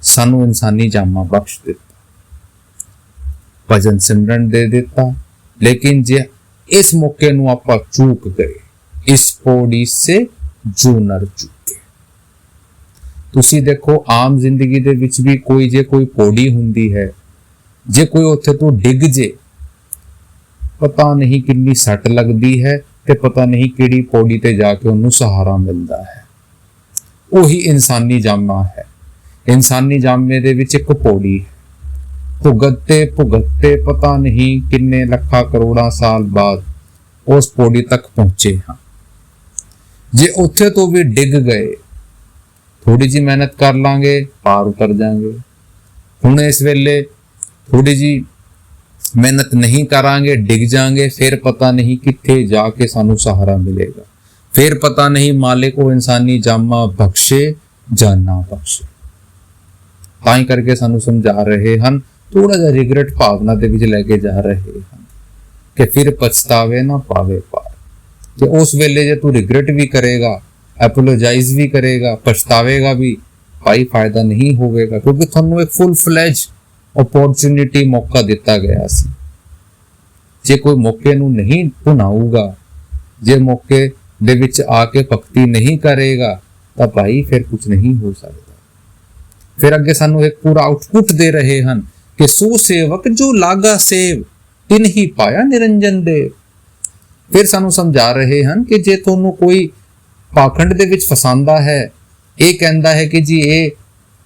सानू इंसानी जामा बख्श दिता, भजन सिमरन दे दिता। लेकिन जे इस मौके नू आपां चूक गए, इस पौड़ी से जो नर चुके। तुसी देखो आम जिंदगी दे विच भी कोई जे कोई पौड़ी हुंदी है, जे कोई उत्थे तो डिग जे, पता नहीं कितनी सट लगती है ते पता नहीं किहड़ी पौड़ी ते जाके उन्हें सहारा मिलता है। वही इंसानी जामा है। इंसानी जामे दे विच एक पौड़ी है। भुगतते पता नहीं किन्ने लखा करोड़ा साल बाद उस पौड़ी तक पहुंचे हाँ। जे उत्थे तो भी डिग गए, थोड़ी जी मेहनत कर लांगे पार उतर जाएंगे। हुण इस वेले थोड़ी जी मेहनत नहीं करांगे डिग जाएंगे, फिर पता नहीं कित्थे जाके सानू सहारा मिलेगा, फिर पता नहीं मालिक को इंसानी जामा बख्शे या ना बख्शे। ताई करके सानू समझा रहे हैं, थोड़ा जा रिग्रेट भावना दे विच लेके जा रहे हैं कि फिर पछतावे ना पावे पार। कि उस वेले जे तू रिग्रेट भी करेगा ਐਪੋਲੋਜਾइज ਵੀ ਕਰੇਗਾ, ਪਛਤਾਵੇਗਾ ਵੀ, ਭਾਈ ਫਾਇਦਾ ਨਹੀਂ ਹੋਵੇਗਾ, ਕਿਉਂਕਿ ਤੁਹਾਨੂੰ ਇੱਕ ਫੁੱਲ ਫਲੈਜ ਓਪਰਚੁਨਿਟੀ ਮੌਕਾ ਦਿੱਤਾ ਗਿਆ ਸੀ। ਜੇ ਕੋਈ ਮੌਕੇ ਨੂੰ ਨਹੀਂ ਭੁਨਾਊਗਾ, ਜੇ ਮੌਕੇ ਦੇ ਵਿੱਚ ਆ ਕੇ ਭਗਤੀ ਨਹੀਂ ਕਰੇਗਾ, ਤਾਂ ਭਾਈ ਫਿਰ ਕੁਝ ਨਹੀਂ ਹੋ ਸਕਦਾ। ਫਿਰ ਅੱਗੇ ਸਾਨੂੰ ਇੱਕ ਪੂਰਾ ਆਊਟਪੁੱਟ ਦੇ ਰਹੇ ਹਨ ਕਿ ਸੋ ਸੇਵਕ ਜੋ ਲਾਗਾ ਸੇਵ ਤਿਨ ਹੀ ਪਾਇਆ ਨਿਰੰਜਨ ਦੇਵ। ਫਿਰ ਸਾਨੂੰ ਸਮਝਾ ਰਹੇ ਹਨ ਕਿ ਜੇ ਤੁਹਾਨੂੰ ਕੋਈ ਪਾਖੰਡ ਦੇ ਵਿੱਚ ਫਸਾਉਂਦਾ ਹੈ, ਇਹ ਕਹਿੰਦਾ ਹੈ ਕਿ ਜੀ ਇਹ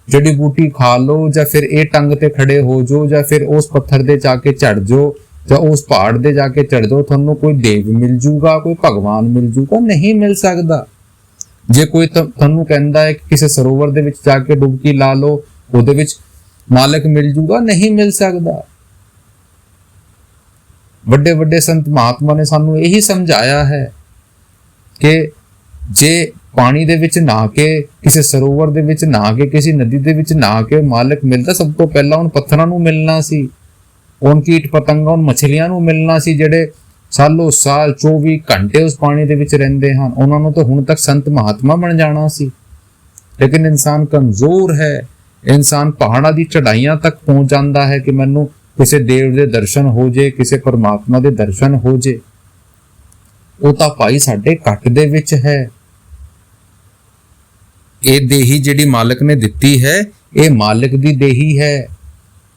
ਜੜੀ ਬੂਟੀ ਖਾ ਲਓ, ਜਾਂ ਫਿਰ ਇਹ ਟੰਗ ਤੇ ਖੜੇ ਹੋ ਜਾਓ, ਜਾਂ ਫਿਰ ਉਸ ਪੱਥਰ ਦੇ ਜਾ ਕੇ ਚੜ ਜਾਓ, ਜਾਂ ਉਸ ਪਹਾੜ ਦੇ ਜਾ ਕੇ ਚੜ ਜਾਓ, ਤੁਹਾਨੂੰ ਕੋਈ ਦੇਵ ਮਿਲ ਜੂਗਾ, ਕੋਈ ਭਗਵਾਨ ਮਿਲ ਜੂਗਾ, ਨਹੀਂ ਮਿਲ ਸਕਦਾ। ਜੇ ਕੋਈ ਤੁਹਾਨੂੰ ਕਹਿੰਦਾ ਹੈ ਕਿ ਕਿਸੇ ਸਰੋਵਰ ਦੇ ਵਿੱਚ ਜਾ ਕੇ ਡੁਬਕੀ ਲਾ ਲਓ, ਉਹਦੇ ਵਿੱਚ ਮਾਲਕ ਮਿਲ ਜੂਗਾ, ਨਹੀਂ ਮਿਲ ਸਕਦਾ। ਵੱਡੇ ਵੱਡੇ ਸੰਤ ਮਹਾਤਮਾ ਨੇ ਸਾਨੂੰ ਇਹੀ ਸਮਝਾਇਆ ਹੈ ਕਿ ਜੇ ਪਾਣੀ ਦੇ ਵਿੱਚ ਨਹਾ ਕੇ, ਕਿਸੇ ਸਰੋਵਰ ਦੇ ਵਿੱਚ ਨਹਾ ਕੇ, ਕਿਸੇ ਨਦੀ ਦੇ ਵਿੱਚ ਨਹਾ ਕੇ ਮਾਲਕ ਮਿਲਦਾ, ਸਭ ਤੋਂ ਪਹਿਲਾਂ ਉਹਨ ਪੱਥਰਾਂ ਨੂੰ ਮਿਲਣਾ ਸੀ, ਉਹਨ ਕੀਟ ਪਤੰਗਾਂ, ਉਹਨ ਮਛਲੀਆਂ ਨੂੰ ਮਿਲਣਾ ਸੀ, ਜਿਹੜੇ ਸਾਲੋਂ ਸਾਲ 24 ਘੰਟੇ ਉਸ ਪਾਣੀ ਦੇ ਵਿੱਚ ਰਹਿੰਦੇ ਹਨ। ਉਹਨਾਂ ਨੂੰ ਤਾਂ ਹੁਣ ਤੱਕ ਸੰਤ ਮਹਾਤਮਾ ਬਣ ਜਾਣਾ ਸੀ। ਲੇਕਿਨ ਇਨਸਾਨ ਕਮਜ਼ੋਰ ਹੈ, ਇਨਸਾਨ ਪਹਾੜਾਂ ਦੀ ਚੜਾਈਆਂ ਤੱਕ ਪਹੁੰਚ ਜਾਂਦਾ ਹੈ ਕਿ ਮੈਨੂੰ ਕਿਸੇ ਦੇਵ ਦੇ ਦਰਸ਼ਨ ਹੋ ਜੇ, ਕਿਸੇ ਪਰਮਾਤਮਾ ਦੇ ਦਰਸ਼ਨ ਹੋ ਜੇ। ਉਹ ਤਾਂ ਭਾਈ ਸਾਡੇ ਘੱਟ ਦੇ ਵਿੱਚ ਹੈ। ਇਹ ਦੇਹੀ ਜਿਹੜੀ ਮਾਲਕ ਨੇ ਦਿੱਤੀ ਹੈ, ਇਹ ਮਾਲਕ ਦੀ ਦੇਹੀ ਹੈ।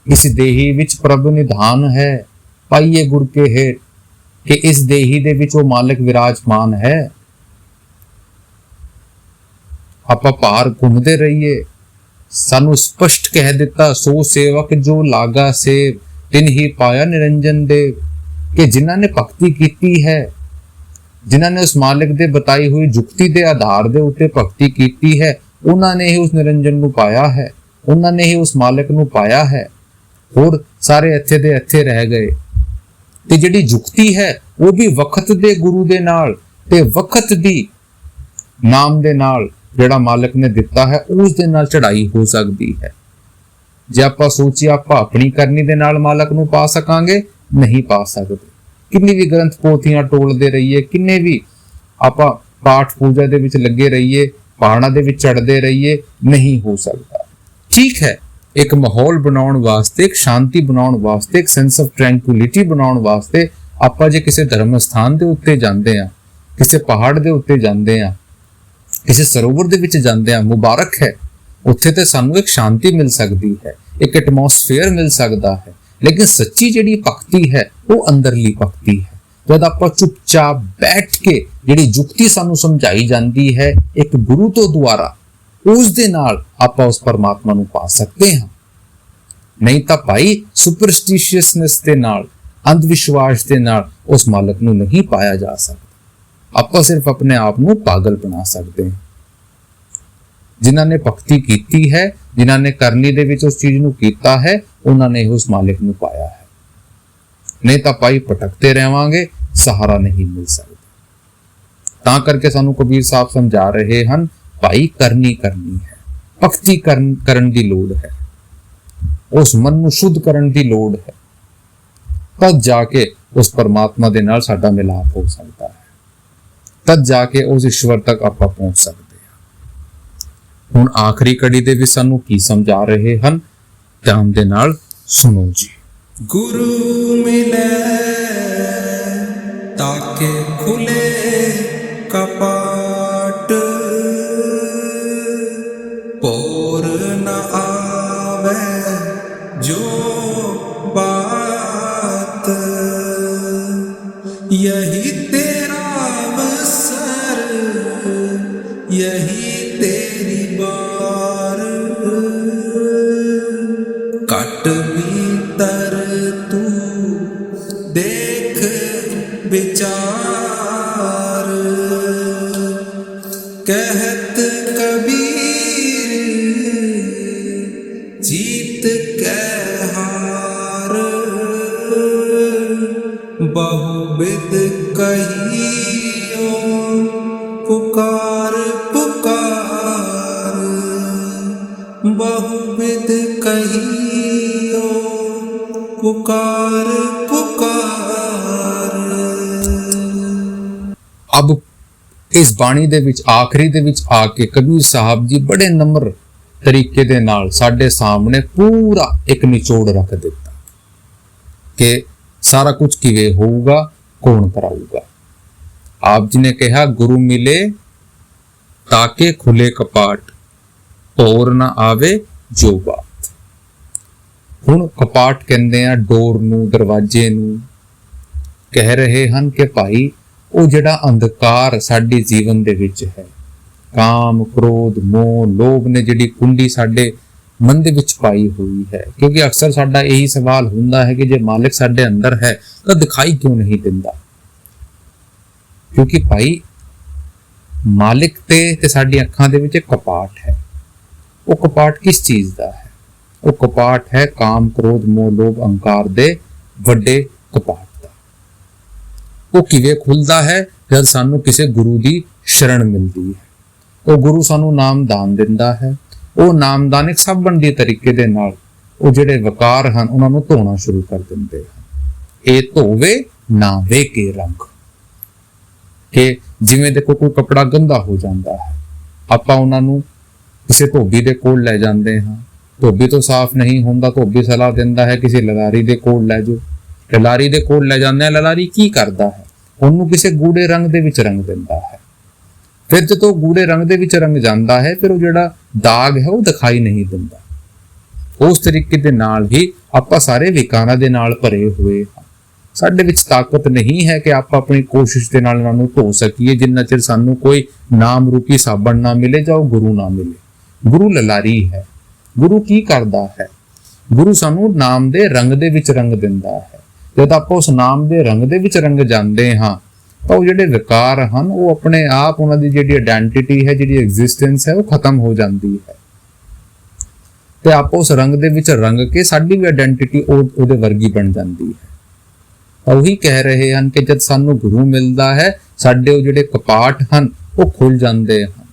ਇਸ ਦੇਹੀ ਵਿੱਚ ਪ੍ਰਭ ਨਿਧਾਨ ਹੈ, ਪਾਈਏ ਗੁਰ ਕੇ ਹੇਠ, ਕਿ ਇਸ ਦੇਹੀ ਦੇ ਵਿੱਚ ਉਹ ਮਾਲਕ ਵਿਰਾਜਮਾਨ ਹੈ। ਆਪਾਂ ਪਾਰ ਘੁੰਮਦੇ ਰਹੀਏ। ਸਾਨੂੰ ਸਪਸ਼ਟ ਕਹਿ ਦਿੱਤਾ, ਸੋ ਸੇਵਕ ਜੋ ਲਾਗਾ ਸੇਵ ਤਿਨ ਹੀ ਪਾਇਆ ਨਿਰੰਜਨ ਦੇਵ, ਕਿ ਜਿਨ੍ਹਾਂ ਨੇ ਭਗਤੀ ਕੀਤੀ ਹੈ, ਜਿਨ੍ਹਾਂ ਨੇ ਉਸ ਮਾਲਕ ਦੇ ਬਤਾਈ ਹੋਈ ਜੁਗਤੀ ਦੇ ਆਧਾਰ ਦੇ ਉੱਤੇ ਭਗਤੀ ਕੀਤੀ ਹੈ, ਉਹਨਾਂ ਨੇ ਹੀ ਉਸ ਨਿਰੰਜਨ ਨੂੰ ਪਾਇਆ ਹੈ, ਉਹਨਾਂ ਨੇ ਹੀ ਉਸ ਮਾਲਕ ਨੂੰ ਪਾਇਆ ਹੈ। ਹੋਰ ਸਾਰੇ ਇੱਥੇ ਦੇ ਇੱਥੇ ਰਹਿ ਗਏ। ਤੇ ਜਿਹੜੀ ਜੁਗਤੀ ਹੈ ਉਹ ਵੀ ਵਕਤ ਦੇ ਗੁਰੂ ਦੇ ਨਾਲ ਤੇ ਵਕਤ ਦੀ ਨਾਮ ਦੇ ਨਾਲ ਜਿਹੜਾ ਮਾਲਕ ਨੇ ਦਿੱਤਾ ਹੈ, ਉਸ ਦੇ ਨਾਲ ਚੜਾਈ ਹੋ ਸਕਦੀ ਹੈ। ਜੇ ਆਪਾਂ ਸੋਚੀਏ ਆਪਾਂ ਆਪਣੀ ਕਰਨੀ ਦੇ ਨਾਲ ਮਾਲਕ ਨੂੰ ਪਾ ਸਕਾਂਗੇ, ਨਹੀਂ ਪਾ ਸਕਦੇ। ਕਿੰਨੀ ਵੀ ਗ੍ਰੰਥ ਪੋਥੀਆਂ ਟੋਲਦੇ ਰਹੀਏ, ਕਿੰਨੇ ਵੀ ਆਪਾਂ ਪਾਠ ਪੂਜਾ ਦੇ ਵਿੱਚ ਲੱਗੇ ਰਹੀਏ, ਪਹਾੜਾਂ ਦੇ ਵਿੱਚ ਚੜਦੇ ਰਹੀਏ, ਨਹੀਂ ਹੋ ਸਕਦਾ। ਠੀਕ ਹੈ, ਇੱਕ ਮਾਹੌਲ ਬਣਾਉਣ ਵਾਸਤੇ, ਇੱਕ ਸ਼ਾਂਤੀ ਬਣਾਉਣ ਵਾਸਤੇ, ਇੱਕ ਸੈਂਸ ਆਫ ਟ੍ਰੈਂਕੁਇਲਿਟੀ ਬਣਾਉਣ ਵਾਸਤੇ ਆਪਾਂ ਜੇ ਕਿਸੇ ਧਰਮ ਸਥਾਨ ਦੇ ਉੱਤੇ ਜਾਂਦੇ ਆ, ਕਿਸੇ ਪਹਾੜ ਦੇ ਉੱਤੇ ਜਾਂਦੇ ਆ, ਕਿਸੇ ਸਰੋਵਰ ਦੇ ਵਿੱਚ ਜਾਂਦੇ ਆ, ਮੁਬਾਰਕ ਹੈ। ਉੱਥੇ ਤੇ ਸਾਨੂੰ ਇੱਕ ਸ਼ਾਂਤੀ ਮਿਲ ਸਕਦੀ ਹੈ, ਇੱਕ ਐਟਮੋਸਫੇਅਰ ਮਿਲ ਸਕਦਾ ਹੈ। ਲੇਕਿਨ ਸੱਚੀ ਜਿਹੜੀ ਭਗਤੀ ਹੈ ਉਹ ਅੰਦਰਲੀ ਭਗਤੀ ਹੈ। ਜਦ ਆਪਾਂ ਚੁੱਪਚਾਪ ਬੈਠ ਕੇ ਜਿਹੜੀ ਜੁਗਤੀ ਸਾਨੂੰ ਸਮਝਾਈ ਜਾਂਦੀ ਹੈ ਇੱਕ ਗੁਰੂ ਤੋਂ ਦੁਆਰਾ, ਉਸ ਦੇ ਨਾਲ ਆਪਾਂ ਉਸ ਪਰਮਾਤਮਾ ਨੂੰ ਪਾ ਸਕਦੇ ਹਾਂ। ਨਹੀਂ ਤਾਂ ਭਾਈ ਸੁਪਰਸਟੀਸ਼ੀਅਸਨੈਸ ਦੇ ਨਾਲ, ਅੰਧ ਵਿਸ਼ਵਾਸ ਦੇ ਨਾਲ ਉਸ ਮਾਲਕ ਨੂੰ ਨਹੀਂ ਪਾਇਆ ਜਾ ਸਕਦਾ। ਆਪਾਂ ਸਿਰਫ ਆਪਣੇ ਆਪ ਨੂੰ ਪਾਗਲ ਬਣਾ ਸਕਦੇ ਹਾਂ। ਜਿਨ੍ਹਾਂ ਨੇ ਭਗਤੀ ਕੀਤੀ ਹੈ, ਜਿਨ੍ਹਾਂ ਨੇ ਕਰਨੀ ਦੇ ਵਿੱਚ ਉਸ ਚੀਜ਼ ਨੂੰ ਕੀਤਾ ਹੈ, ਉਹਨਾਂ ਨੇ ਉਸ ਮਾਲਿਕ ਨੂੰ ਪਾਇਆ ਹੈ। ਨਹੀਂ ਤਾਂ ਭਾਈ ਭਟਕਦੇ ਰਹਾਂਗੇ, ਸਹਾਰਾ ਨਹੀਂ ਮਿਲ ਸਕਦਾ। ਤਾਂ ਕਰਕੇ ਸਾਨੂੰ ਕਬੀਰ ਸਾਹਿਬ ਸਮਝਾ ਰਹੇ ਹਨ, ਭਾਈ ਕਰਨੀ ਹੈ, ਭਗਤੀ ਕਰਨ ਦੀ ਲੋੜ ਹੈ, ਉਸ ਮਨ ਨੂੰ ਸ਼ੁੱਧ ਕਰਨ ਦੀ ਲੋੜ ਹੈ। ਤਦ ਜਾ ਕੇ ਉਸ ਪਰਮਾਤਮਾ ਦੇ ਨਾਲ ਸਾਡਾ ਮਿਲਾਪ ਹੋ ਸਕਦਾ ਹੈ, ਤਦ ਜਾ ਕੇ ਉਸ ਈਸ਼ਵਰ ਤੱਕ ਆਪਾਂ ਪਹੁੰਚ ਸਕਦੇ ਹਾਂ। ਹੁਣ ਆਖਰੀ ਕੜੀ ਦੇ ਵਿੱਚ ਸਾਨੂੰ ਕੀ ਸਮਝਾ ਰਹੇ ਹਨ, ਧਿਆਨ ਦੇ ਨਾਲ ਸੁਣੋ ਜੀ। ਗੁਰੂ ਮਿਲੇ ਤਾਕੇ ਖੁਲੇ ਕਪਾਟ, ਪੋਰ ਨ ਆਵੇ ਜੋ ਬਾਤ, ਯਹੀ ਤੇਰਾ ਅਵਸਰ, ਯਹੀ ਤੇਰੀ ਬਾਰ, ਘਟ ਭੀਤਰ ਤੂੰ ਦੇਖ ਵਿਚਾਰ, ਕਹਿਤ ਕਬੀਰ ਜੀਤ ਕੈ ਹਾਰ, ਬਹੁ ਵਿਦ ਕਹੀਓ ਪੁਕਾਰ ਪੁਕਾਰ, बहु विध कहियो पुकार पुकार। अब ਇਸ ਬਾਣੀ ਦੇ ਵਿੱਚ ਆਖਰੀ ਦੇ ਵਿੱਚ ਆ ਕੇ ਕਬੀਰ ਸਾਹਿਬ ਜੀ ਬੜੇ ਨਮਰ ਤਰੀਕੇ ਦੇ ਨਾਲ ਸਾਡੇ ਸਾਹਮਣੇ ਪੂਰਾ ਇੱਕ ਨਿਚੋੜ ਰੱਖ ਦਿੱਤਾ ਕਿ ਸਾਰਾ ਕੁਝ ਕਿਵੇਂ ਹੋਊਗਾ, ਕੌਣ ਕਰਾਊਗਾ। ਆਪ ਜੀ ਨੇ ਕਿਹਾ ਗੁਰੂ ਮਿਲੇ ਤਾਕੇ ਖੁੱਲੇ ਕਪਾਟ, ਹੋਰ ਨਾ ਆਵੇ ਜੋ ਬਾਤ। ਹੁਣ ਕਪਾਟ ਕਹਿੰਦੇ ਆ ਡੋਰ ਨੂੰ, ਦਰਵਾਜ਼ੇ ਨੂੰ। ਕਹਿ ਰਹੇ ਹਨ ਕਿ ਭਾਈ ਉਹ ਜਿਹੜਾ ਅੰਧਕਾਰ ਸਾਡੇ ਜੀਵਨ ਦੇ ਵਿੱਚ ਹੈ, ਕਾਮ, ਕ੍ਰੋਧ, ਮੋਹ, ਲੋਭ ਨੇ ਜਿਹੜੀ ਕੁੰਡੀ ਸਾਡੇ ਮਨ ਦੇ ਵਿੱਚ ਪਾਈ ਹੋਈ ਹੈ। ਕਿਉਂਕਿ ਅਕਸਰ ਸਾਡਾ ਇਹੀ ਸਵਾਲ ਹੁੰਦਾ ਹੈ ਕਿ ਜੇ ਮਾਲਿਕ ਸਾਡੇ ਅੰਦਰ ਹੈ ਤਾਂ ਦਿਖਾਈ ਕਿਉਂ ਨਹੀਂ ਦਿੰਦਾ। ਕਿਉਂਕਿ ਭਾਈ ਮਾਲਿਕ ਤੇ ਸਾਡੀ ਅੱਖਾਂ ਦੇ ਵਿੱਚ ਇੱਕ ਕਪਾਟ ਹੈ। ਉਹ ਕਪਾਟ ਕਿਸ ਚੀਜ਼ ਦਾ ਹੈ? ਉਹ ਕਪਾਟ ਹੈ ਕਾਮ, ਕ੍ਰੋਧ, ਮੋਹ, ਲੋਭ, ਅਹੰਕਾਰ ਦੇ ਵੱਡੇ ਕਪਾਟ ਦਾ। ਉਹ ਕਿਵੇਂ ਖੁੱਲਦਾ ਹੈ? ਜਦ ਸਾਨੂੰ ਕਿਸੇ ਗੁਰੂ ਦੀ ਸ਼ਰਨ ਮਿਲਦੀ ਹੈ। ਉਹ ਗੁਰੂ ਸਾਨੂੰ ਨਾਮਦਾਨ ਦਿੰਦਾ ਹੈ। ਉਹ ਨਾਮਦਾਨ ਇੱਕ ਸਾਬਣ ਦੇ ਤਰੀਕੇ ਦੇ ਨਾਲ ਉਹ ਜਿਹੜੇ ਵਕਾਰ ਹਨ ਉਹਨਾਂ ਨੂੰ ਧੋਣਾ ਸ਼ੁਰੂ ਕਰ ਦਿੰਦੇ ਹਨ। ਇਹ ਧੋਵੇ ਨਾ ਵੇ ਕੇ ਰੰਗ। ਕਿ ਜਿਵੇਂ ਦੇਖੋ ਕੋਈ ਕੱਪੜਾ ਗੰਦਾ ਹੋ ਜਾਂਦਾ ਹੈ, ਆਪਾਂ ਉਹਨਾਂ ਨੂੰ ਕਿਸੇ ਧੋਬੀ ਦੇ ਕੋਲ ਲੈ ਜਾਂਦੇ ਹਾਂ, ਧੋਬੀ ਤੋਂ ਸਾਫ਼ ਨਹੀਂ ਹੁੰਦਾ, ਧੋਬੀ ਸਲਾਹ ਦਿੰਦਾ ਹੈ ਕਿਸੇ ਲਲਾਰੀ ਦੇ ਕੋਲ ਲੈ ਜਾਓ। ਲਲਾਰੀ ਦੇ ਕੋਲ ਲੈ ਜਾਂਦੇ ਆ, ਲਲਾਰੀ ਕੀ ਕਰਦਾ ਹੈ? ਉਹਨੂੰ ਕਿਸੇ ਗੂੜੇ ਰੰਗ ਦੇ ਵਿੱਚ ਰੰਗ ਦਿੰਦਾ ਹੈ। ਫਿਰ ਜਦੋਂ ਗੂੜੇ ਰੰਗ ਦੇ ਵਿੱਚ ਰੰਗ ਜਾਂਦਾ ਹੈ, ਫਿਰ ਉਹ ਜਿਹੜਾ ਦਾਗ ਹੈ ਉਹ ਦਿਖਾਈ ਨਹੀਂ ਦਿੰਦਾ। ਉਸ ਤਰੀਕੇ ਦੇ ਨਾਲ ਹੀ ਆਪਾਂ ਸਾਰੇ ਵਿਕਾਰਾਂ ਦੇ ਨਾਲ ਭਰੇ ਹੋਏ ਹਾਂ। ਸਾਡੇ ਵਿੱਚ ਤਾਕਤ ਨਹੀਂ ਹੈ ਕਿ ਆਪਾਂ ਆਪਣੀ ਕੋਸ਼ਿਸ਼ ਦੇ ਨਾਲ ਇਹਨਾਂ ਨੂੰ ਧੋ ਸਕੀਏ, ਜਿੰਨਾ ਚਿਰ ਸਾਨੂੰ ਕੋਈ ਨਾਮ ਰੂਪੀ ਸਾਬਣ ਨਾ ਮਿਲੇ ਜਾਂ ਉਹ ਗੁਰੂ ਨਾ ਮਿਲੇ। ਗੁਰੂ ਲਲਾਰੀ ਹੈ। ਗੁਰੂ ਕੀ ਕਰਦਾ ਹੈ? ਗੁਰੂ ਸਾਨੂੰ ਨਾਮ ਦੇ ਰੰਗ ਦੇ ਵਿੱਚ ਰੰਗ ਦਿੰਦਾ ਹੈ। ਜਦ ਆਪਾਂ ਉਸ ਨਾਮ ਦੇ ਰੰਗ ਦੇ ਵਿੱਚ ਰੰਗ ਜਾਂਦੇ ਹਾਂ ਤਾਂ ਉਹ ਜਿਹੜੇ ਵਿਕਾਰ ਹਨ ਉਹ ਆਪਣੇ ਆਪ, ਉਹਨਾਂ ਦੀ ਜਿਹੜੀ ਆਇਡੈਂਟੀਟੀ ਹੈ, ਜਿਹੜੀ ਐਗਜ਼ਿਸਟੈਂਸ ਹੈ, ਉਹ ਖਤਮ ਹੋ ਜਾਂਦੀ ਹੈ। ਤੇ ਆਪਾਂ ਉਸ ਰੰਗ ਦੇ ਵਿੱਚ ਰੰਗ ਕੇ ਸਾਡੀ ਵੀ ਆਇਡੈਂਟੀਟੀ ਉਹਦੇ ਵਰਗੀ ਬਣ ਜਾਂਦੀ ਹੈ। ਉਹੀ ਕਹਿ ਰਹੇ ਹਨ ਕਿ ਜਦ ਸਾਨੂੰ ਗੁਰੂ ਮਿਲਦਾ ਹੈ, ਸਾਡੇ ਉਹ ਜਿਹੜੇ ਕਪਾਟ ਹਨ ਉਹ ਖੁੱਲ ਜਾਂਦੇ ਹਨ।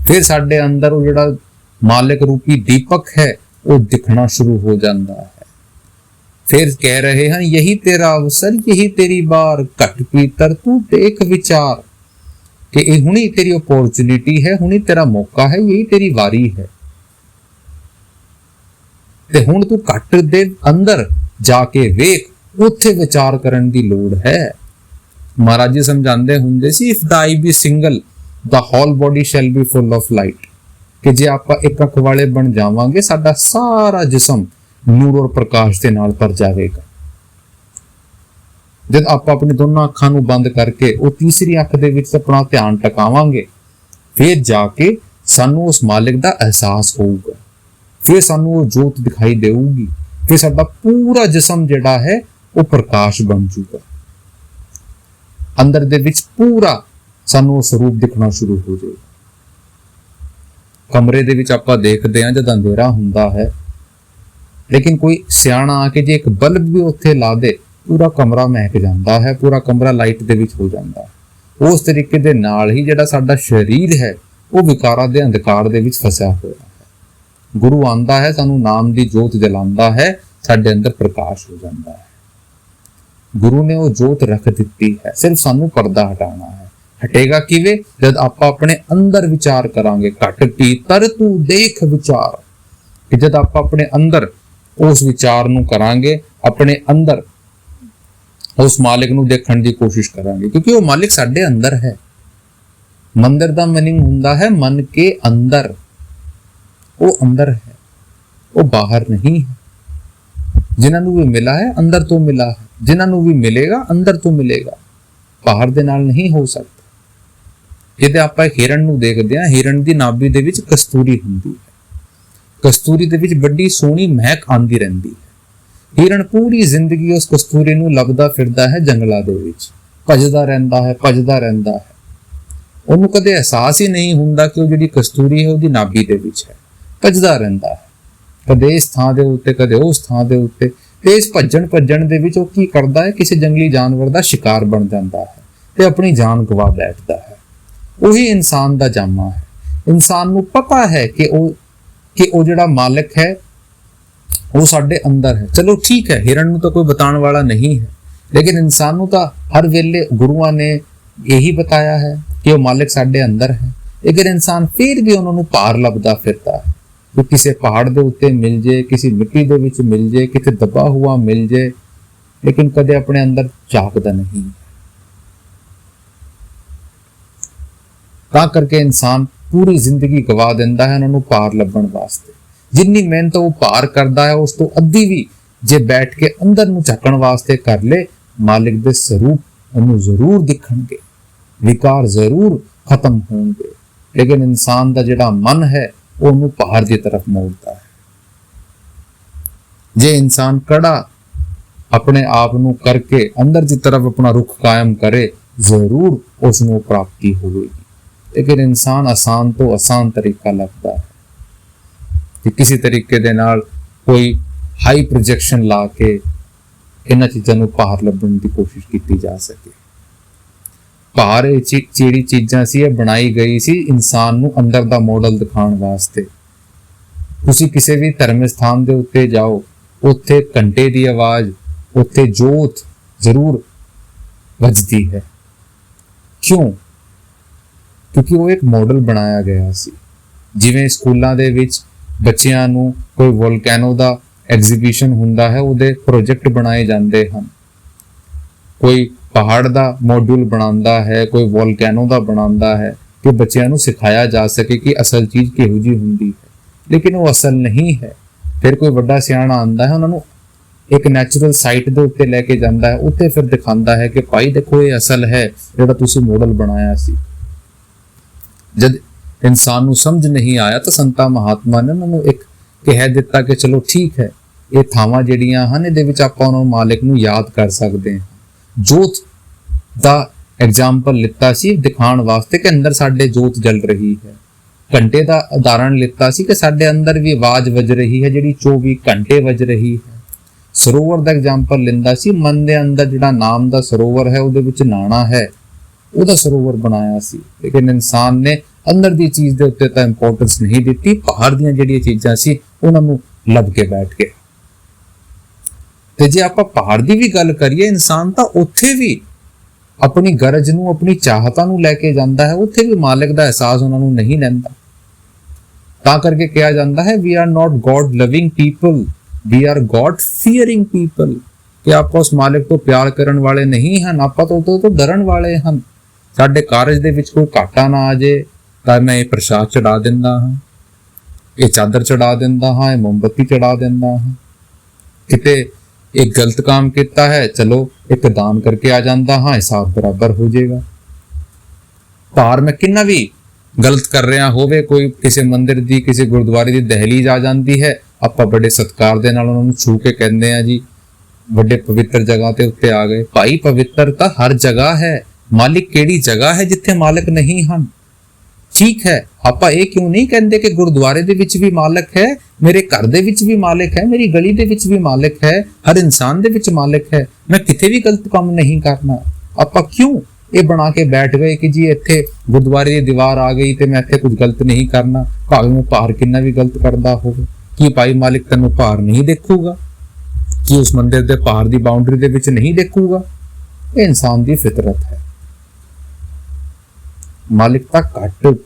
ਫਿਰ ਸਾਡੇ ਅੰਦਰ ਉਹ ਜਿਹੜਾ ਮਾਲਿਕ ਰੂਪੀ ਦੀਪਕ ਹੈ ਉਹ ਦਿਖਣਾ ਸ਼ੁਰੂ ਹੋ ਜਾਂਦਾ ਹੈ। फिर कह रहे हैं यही तेरा अवसर, यही तेरी बार, घट पीतर तू देख विचार। कि ये हुणी तेरी अपॉर्चुनिटी है, हुणी तेरा मौका है, यही तेरी वारी है। ते हुण तू घट दे अंदर जाके वेख, उत्थे विचार करन दी लोड़ है। महाराज जी समझांदे हुंदे सी, if the eye be single the whole body shall be full of light. कि जे आपां एक अख वाले बन जावांगे, साडा सारा जिस्म ਨੂਰ ਔਰ ਪ੍ਰਕਾਸ਼ ਦੇ ਨਾਲ ਭਰ ਜਾਵੇਗਾ। ਜਦ ਆਪਾਂ ਆਪਣੀ ਦੋਨਾਂ ਅੱਖਾਂ ਨੂੰ ਬੰਦ ਕਰਕੇ ਉਹ ਤੀਸਰੀ ਅੱਖ ਦੇ ਵਿੱਚ ਆਪਣਾ ਧਿਆਨ ਟਿਕਾਵਾਂਗੇ, ਫਿਰ ਜਾ ਕੇ ਸਾਨੂੰ ਉਸ ਮਾਲਿਕ ਦਾ ਅਹਿਸਾਸ ਹੋਊਗਾ। ਫਿਰ ਸਾਨੂੰ ਉਹ ਜੋਤ ਦਿਖਾਈ ਦੇਊਗੀ। ਫਿਰ ਸਾਡਾ ਪੂਰਾ ਜਿਸਮ ਜਿਹੜਾ ਹੈ ਉਹ ਪ੍ਰਕਾਸ਼ ਬਣ ਜਾਊਗਾ। ਅੰਦਰ ਦੇ ਵਿੱਚ ਪੂਰਾ ਸਾਨੂੰ ਉਹ ਸਰੂਪ ਦਿਖਣਾ ਸ਼ੁਰੂ ਹੋ ਜਾਏਗਾ। ਕਮਰੇ ਦੇ ਵਿੱਚ ਆਪਾਂ ਦੇਖਦੇ ਹਾਂ ਜਦ ਅੰਧੇਰਾ ਹੁੰਦਾ ਹੈ, लेकिन कोई सियाणा आके जे एक बल्ब भी उत्थे ला दे, पूरा कमरा महक जाता है, पूरा कमरा लाइट दे विच हो जाता है। उस तरीके दे नाल ही जिहड़ा साडा शरीर है वो विकारां दे अंधकार दे विच फसिया होया है। गुरु आंदा है, सानू नाम दी जोत जलांदा है, साडे अंदर प्रकाश हो जाता है। गुरु ने वो जोत रख दित्ती है, सिर्फ सानू पर्दा हटाना है। हटेगा किवें? जद आपां अपने अंदर विचार करांगे। घट पीतर तू देख विचार। कि जद आपां अपने अंदर उस विचार नूं करांगे, अपने अंदर उस मालिक नूं देखण दी कोशिश करांगे, क्योंकि वो मालिक साडे अंदर है। मंदिर दा मीनिंग हुंदा है मन के अंदर। वो अंदर है, वो बाहर नहीं है। जिन्हां नूं भी मिला है अंदर तो मिला है, जिन्हां नूं भी मिलेगा अंदर तो मिलेगा, बाहर दे नाल नहीं हो सकता। जिद्दां आपां हिरण नूं देखदे हां, हिरण दी नाभि दे विच कस्तूरी हुंदी है। कस्तूरी दे विच बड़ी सोहनी महक आंदी रहिंदी है। हिरण पूरी जिंदगी उस कस्तूरी नूं लभदा फिरदा है, जंगलां दे विच भजदा रहिंदा है, भजदा रहिंदा है। ਉਹਨੂੰ कदे एहसास ही नहीं हुंदा कि ਉਹ ਜਿਹੜੀ कस्तूरी है ਉਹਦੀ ਨਾਭੀ ਦੇ ਵਿੱਚ ਹੈ। ਭਜਦਾ ਰਹਿੰਦਾ ਹੈ, ਕਦੇ ਇਸ ਥਾਂ ਦੇ ਉੱਤੇ, ਕਦੇ ਉਸ ਥਾਂ ਦੇ ਉੱਤੇ। ਤੇ ਇਸ ਭੱਜਣ ਦੇ ਵਿੱਚ ਉਹ ਕੀ ਕਰਦਾ ਹੈ? ਕਿਸੇ ਜੰਗਲੀ ਜਾਨਵਰ ਦਾ ਸ਼ਿਕਾਰ ਬਣ ਜਾਂਦਾ ਹੈ ਤੇ ਆਪਣੀ ਜਾਨ ਗਵਾ ਬੈਠਦਾ ਹੈ। ਉਹੀ ਇਨਸਾਨ ਦਾ ਜਾਮਾ ਹੈ। ਇਨਸਾਨ ਨੂੰ ਪਤਾ ਹੈ ਕਿ ਉਹ ਜਿਹੜਾ ਮਾਲਿਕ ਹੈ ਉਹ ਸਾਡੇ ਅੰਦਰ ਹੈ। ਚਲੋ ਠੀਕ ਹੈ, ਹਿਰਨ ਨੂੰ ਤਾਂ ਕੋਈ ਬਤਾਉਣ ਵਾਲਾ ਨਹੀਂ ਹੈ, ਲੇਕਿਨ ਇਨਸਾਨ ਨੂੰ ਤਾਂ ਹਰ ਵੇਲੇ ਗੁਰੂਆਂ ਨੇ यही बताया है ਕਿ ਉਹ ਮਾਲਿਕ ਸਾਡੇ ਅੰਦਰ ਹੈ, ਲੇਕਿਨ ਇਨਸਾਨ ਫਿਰ ਵੀ ਉਹਨਾਂ ਨੂੰ ਪਾਰ ਲੱਭਦਾ ਫਿਰਦਾ ਹੈ। ਕਿ ਕਿਸੇ ਪਹਾੜ ਦੇ ਉੱਤੇ ਮਿਲ ਜੇ, ਕਿਸੇ ਮਿੱਟੀ ਦੇ ਵਿੱਚ ਮਿਲ ਜੇ, ਕਿਤੇ ਦਬਾ ਹੁਆ ਮਿਲ ਜੇ, ਲੇਕਿਨ ਕਦੇ ਆਪਣੇ ਅੰਦਰ ਝਾਕਦਾ ਨਹੀਂ। ਤਾਂ ਕਰਕੇ ਇਨਸਾਨ ਪੂਰੀ ਜ਼ਿੰਦਗੀ ਗਵਾ ਦਿੰਦਾ ਹੈ ਉਹਨਾਂ ਨੂੰ ਪਾਰ ਲੱਭਣ ਵਾਸਤੇ। ਜਿੰਨੀ ਮਿਹਨਤ ਉਹ ਪਾਰ ਕਰਦਾ ਹੈ ਉਸ ਤੋਂ ਅੱਧੀ ਵੀ ਜੇ ਬੈਠ ਕੇ ਅੰਦਰ ਨੂੰ ਝਾਕਣ ਵਾਸਤੇ ਕਰ ਲੇ, ਮਾਲਿਕ ਦੇ ਸਰੂਪ ਉਹਨੂੰ ਜ਼ਰੂਰ ਦਿਖਣਗੇ, ਵਿਕਾਰ ਜ਼ਰੂਰ ਖਤਮ ਹੋਣਗੇ। ਲੇਕਿਨ ਇਨਸਾਨ ਦਾ ਜਿਹੜਾ ਮਨ ਹੈ ਉਹ ਉਹਨੂੰ ਪਾਰ ਦੀ ਤਰਫ ਮੋੜਦਾ ਹੈ। ਜੇ ਇਨਸਾਨ ਕੜਾ ਆਪਣੇ ਆਪ ਨੂੰ ਕਰਕੇ ਅੰਦਰ ਦੀ ਤਰਫ ਆਪਣਾ ਰੁਖ ਕਾਇਮ ਕਰੇ, ਜ਼ਰੂਰ ਉਸ ਨੂੰ ਪ੍ਰਾਪਤੀ ਹੋਵੇਗੀ। ਲੇਕਿਨ ਇਨਸਾਨ ਆਸਾਨ ਤੋਂ ਆਸਾਨ ਤਰੀਕਾ ਲੱਭਦਾ ਹੈ ਕਿ ਕਿਸੇ ਤਰੀਕੇ ਦੇ ਨਾਲ ਕੋਈ ਹਾਈ ਪ੍ਰੋਜੈਕਸ਼ਨ ਲਾ ਕੇ ਇਹਨਾਂ ਚੀਜ਼ਾਂ ਨੂੰ ਪਾਰ ਲੱਭਣ ਦੀ ਕੋਸ਼ਿਸ਼ ਕੀਤੀ ਜਾ ਸਕੇ। ਪਾਰ ਇਹ ਜਿਹੜੀ ਚੀਜ਼ਾਂ ਸੀ ਇਹ ਬਣਾਈ ਗਈ ਸੀ ਇਨਸਾਨ ਨੂੰ ਅੰਦਰ ਦਾ ਮਾਡਲ ਦਿਖਾਉਣ ਵਾਸਤੇ। ਤੁਸੀਂ ਕਿਸੇ ਵੀ ਧਰਮ ਸਥਾਨ ਦੇ ਉੱਤੇ ਜਾਓ, ਉੱਥੇ ਘੰਟੇ ਦੀ ਆਵਾਜ਼, ਉੱਥੇ ਜੋਤ ਜ਼ਰੂਰ ਵੱਜਦੀ ਹੈ। ਕਿਉਂ? ਕਿਉਂਕਿ ਉਹ ਇੱਕ ਮਾਡਲ ਬਣਾਇਆ ਗਿਆ ਸੀ। ਜਿਵੇਂ ਸਕੂਲਾਂ ਦੇ ਵਿੱਚ ਬੱਚਿਆਂ ਨੂੰ ਕੋਈ ਵੋਲਕੈਨੋ ਦਾ ਐਗਜ਼ੀਬਿਸ਼ਨ ਹੁੰਦਾ ਹੈ, ਉਹਦੇ ਪ੍ਰੋਜੈਕਟ ਬਣਾਏ ਜਾਂਦੇ ਹਨ। ਕੋਈ ਪਹਾੜ ਦਾ ਮੋਡਿਊਲ ਬਣਾਉਂਦਾ ਹੈ, ਕੋਈ ਵੋਲਕੈਨੋ ਦਾ ਬਣਾਉਂਦਾ ਹੈ ਕਿ ਬੱਚਿਆਂ ਨੂੰ ਸਿਖਾਇਆ ਜਾ ਸਕੇ ਕਿ ਅਸਲ ਚੀਜ਼ ਕਿਹੋ ਜਿਹੀ ਹੁੰਦੀ ਹੈ। ਲੇਕਿਨ ਉਹ ਅਸਲ ਨਹੀਂ ਹੈ। ਫਿਰ ਕੋਈ ਵੱਡਾ ਸਿਆਣਾ ਆਉਂਦਾ ਹੈ, ਉਹਨਾਂ ਨੂੰ ਇੱਕ ਨੈਚੁਰਲ ਸਾਈਟ ਦੇ ਉੱਤੇ ਲੈ ਕੇ ਜਾਂਦਾ ਹੈ, ਉੱਥੇ ਫਿਰ ਦਿਖਾਉਂਦਾ ਹੈ ਕਿ ਭਾਈ ਦੇਖੋ ਇਹ ਅਸਲ ਹੈ ਜਿਹੜਾ ਤੁਸੀਂ ਮਾਡਲ ਬਣਾਇਆ ਸੀ। ਜਦ ਇਨਸਾਨ ਨੂੰ ਸਮਝ ਨਹੀਂ ਆਇਆ ਤਾਂ ਸੰਤਾਂ ਮਹਾਤਮਾ ਨੇ ਉਹਨਾਂ ਨੂੰ ਇੱਕ ਕਹਿ ਦਿੱਤਾ ਕਿ ਚਲੋ ਠੀਕ ਹੈ, ਇਹ ਥਾਵਾਂ ਜਿਹੜੀਆਂ ਹਨ ਇਹਦੇ ਵਿੱਚ ਆਪਾਂ ਉਹਨਾਂ ਮਾਲਿਕ ਨੂੰ ਯਾਦ ਕਰ ਸਕਦੇ ਹਾਂ। ਜੋਤ ਦਾ ਐਗਜ਼ਾਮਪਲ ਲਿੱਤਾ ਸੀ ਦਿਖਾਉਣ ਵਾਸਤੇ ਕਿ ਅੰਦਰ ਸਾਡੇ ਜੋਤ ਜਲ ਰਹੀ ਹੈ। ਘੰਟੇ ਦਾ ਉਦਾਹਰਣ ਲਿੱਤਾ ਸੀ ਕਿ ਸਾਡੇ ਅੰਦਰ ਵੀ ਆਵਾਜ਼ ਵੱਜ ਰਹੀ ਹੈ ਜਿਹੜੀ 24 ਘੰਟੇ ਵੱਜ ਰਹੀ ਹੈ। ਸਰੋਵਰ ਦਾ ਐਗਜ਼ਾਮਪਲ ਲੈਂਦਾ ਸੀ, ਮਨ ਦੇ ਅੰਦਰ ਜਿਹੜਾ ਨਾਮ ਦਾ ਸਰੋਵਰ ਹੈ ਉਹਦੇ ਵਿੱਚ ਨਹਾਣਾ ਹੈ, ਉਹਦਾ ਸਰੋਵਰ ਬਣਾਇਆ ਸੀ। ਲੇਕਿਨ ਇਨਸਾਨ ਨੇ ਅੰਦਰ ਦੀ ਚੀਜ਼ ਦੇ ਉੱਤੇ ਤਾਂ ਇੰਪੋਰਟੈਂਸ ਨਹੀਂ ਦਿੱਤੀ, ਬਾਹਰ ਦੀਆਂ ਜਿਹੜੀਆਂ ਚੀਜ਼ਾਂ ਸੀ ਉਹਨਾਂ ਨੂੰ ਲੱਭ ਕੇ ਬੈਠ ਗਿਆ। ਤੇ ਜੇ ਆਪਾਂ ਪਹਾੜ ਦੀ ਵੀ ਗੱਲ ਕਰੀਏ, ਇਨਸਾਨ ਤਾਂ ਉੱਥੇ ਵੀ ਆਪਣੀ ਗਰਜ ਨੂੰ, ਆਪਣੀ ਚਾਹਤਾਂ ਨੂੰ ਲੈ ਕੇ ਜਾਂਦਾ ਹੈ, ਉੱਥੇ ਵੀ ਮਾਲਿਕ ਦਾ ਅਹਿਸਾਸ ਉਹਨਾਂ ਨੂੰ ਨਹੀਂ ਲੈਂਦਾ। ਤਾਂ ਕਰਕੇ ਕਿਹਾ ਜਾਂਦਾ ਹੈ we are not God loving people, we are God fearing people, ਕਿ ਆਪਾਂ ਉਸ ਮਾਲਿਕ ਤੋਂ ਪਿਆਰ ਕਰਨ ਵਾਲੇ ਨਹੀਂ ਹਨ, ਆਪਾਂ ਤਾਂ ਉਹਦੇ ਤੋਂ ਡਰਨ ਵਾਲੇ ਹਨ। ਸਾਡੇ ਕਾਰਜ ਦੇ ਵਿੱਚ ਕੋਈ ਘਾਟਾ ਨਾ ਆ ਜੇ ਤਾਂ ਮੈਂ ਇਹ ਪ੍ਰਸ਼ਾਦ ਚੜਾ ਦਿੰਦਾ ਹਾਂ, ਇਹ ਚਾਦਰ ਚੜਾ ਦਿੰਦਾ ਹਾਂ, ਇਹ ਮੋਮਬੱਤੀ ਚੜਾ ਦਿੰਦਾ ਹਾਂ। ਕਿਤੇ ਇੱਕ ਗਲਤ ਕੰਮ ਕੀਤਾ ਹੈ, ਚਲੋ ਇੱਕ ਦਾਨ ਕਰਕੇ ਆ ਜਾਂਦਾ ਹਾਂ, ਹਿਸਾਬ ਬਰਾਬਰ ਹੋ ਜਾਏਗਾ। ਭਾਰ ਮੈਂ ਕਿੰਨਾ ਵੀ ਗਲਤ ਕਰ ਰਿਹਾ ਹੋਵੇ, ਕੋਈ ਕਿਸੇ ਮੰਦਿਰ ਦੀ, ਕਿਸੇ ਗੁਰਦੁਆਰੇ ਦੀ ਦਹਿਲੀਜ਼ ਆ ਜਾਂਦੀ ਹੈ, ਆਪਾਂ ਬੜੇ ਸਤਿਕਾਰ ਦੇ ਨਾਲ ਉਹਨਾਂ ਨੂੰ ਛੂ ਕੇ ਕਹਿੰਦੇ ਆ ਜੀ ਵੱਡੇ ਪਵਿੱਤਰ ਜਗ੍ਹਾ ਤੇ ਉੱਤੇ ਆ ਗਏ। ਭਾਈ ਪਵਿੱਤਰ ਤਾਂ ਹਰ ਜਗ੍ਹਾ ਹੈ, ਮਾਲਿਕ ਕਿਹੜੀ ਜਗ੍ਹਾ ਹੈ ਜਿੱਥੇ ਮਾਲਿਕ ਨਹੀਂ ਹਨ? ਠੀਕ ਹੈ, ਆਪਾਂ ਇਹ ਕਿਉਂ ਨਹੀਂ ਕਹਿੰਦੇ ਕਿ ਗੁਰਦੁਆਰੇ ਦੇ ਵਿੱਚ ਵੀ ਮਾਲਿਕ ਹੈ, ਮੇਰੇ ਘਰ ਦੇ ਵਿੱਚ ਵੀ ਮਾਲਿਕ ਹੈ, ਮੇਰੀ ਗਲੀ ਦੇ ਵਿੱਚ ਵੀ ਮਾਲਿਕ ਹੈ, ਹਰ ਇਨਸਾਨ ਦੇ ਵਿੱਚ ਮਾਲਿਕ ਹੈ, ਮੈਂ ਕਿਤੇ ਵੀ ਗਲਤ ਕੰਮ ਨਹੀਂ ਕਰਨਾ। ਆਪਾਂ ਕਿਉਂ ਇਹ ਬਣਾ ਕੇ ਬੈਠ ਗਏ ਕਿ ਜੀ ਇੱਥੇ ਗੁਰਦੁਆਰੇ ਦੀ ਦੀਵਾਰ ਆ ਗਈ ਤੇ ਮੈਂ ਇੱਥੇ ਕੁਝ ਗਲਤ ਨਹੀਂ ਕਰਨਾ, ਭਾਵੇਂ ਮੈਂ ਭਾਰ ਕਿੰਨਾ ਵੀ ਗਲਤ ਕਰਦਾ ਹੋਵੇ। ਕੀ ਭਾਈ ਮਾਲਿਕ ਤੈਨੂੰ ਭਾਰ ਨਹੀਂ ਦੇਖੂਗਾ? ਕੀ ਉਸ ਮੰਦਿਰ ਦੇ ਭਾਰ ਦੀ ਬਾਉਂਡਰੀ ਦੇ ਵਿੱਚ ਨਹੀਂ ਦੇਖੂਗਾ? ਇਹ ਇਨਸਾਨ ਦੀ ਫਿਤਰਤ ਹੈ। ਮਾਲਿਕ ਤਾਂ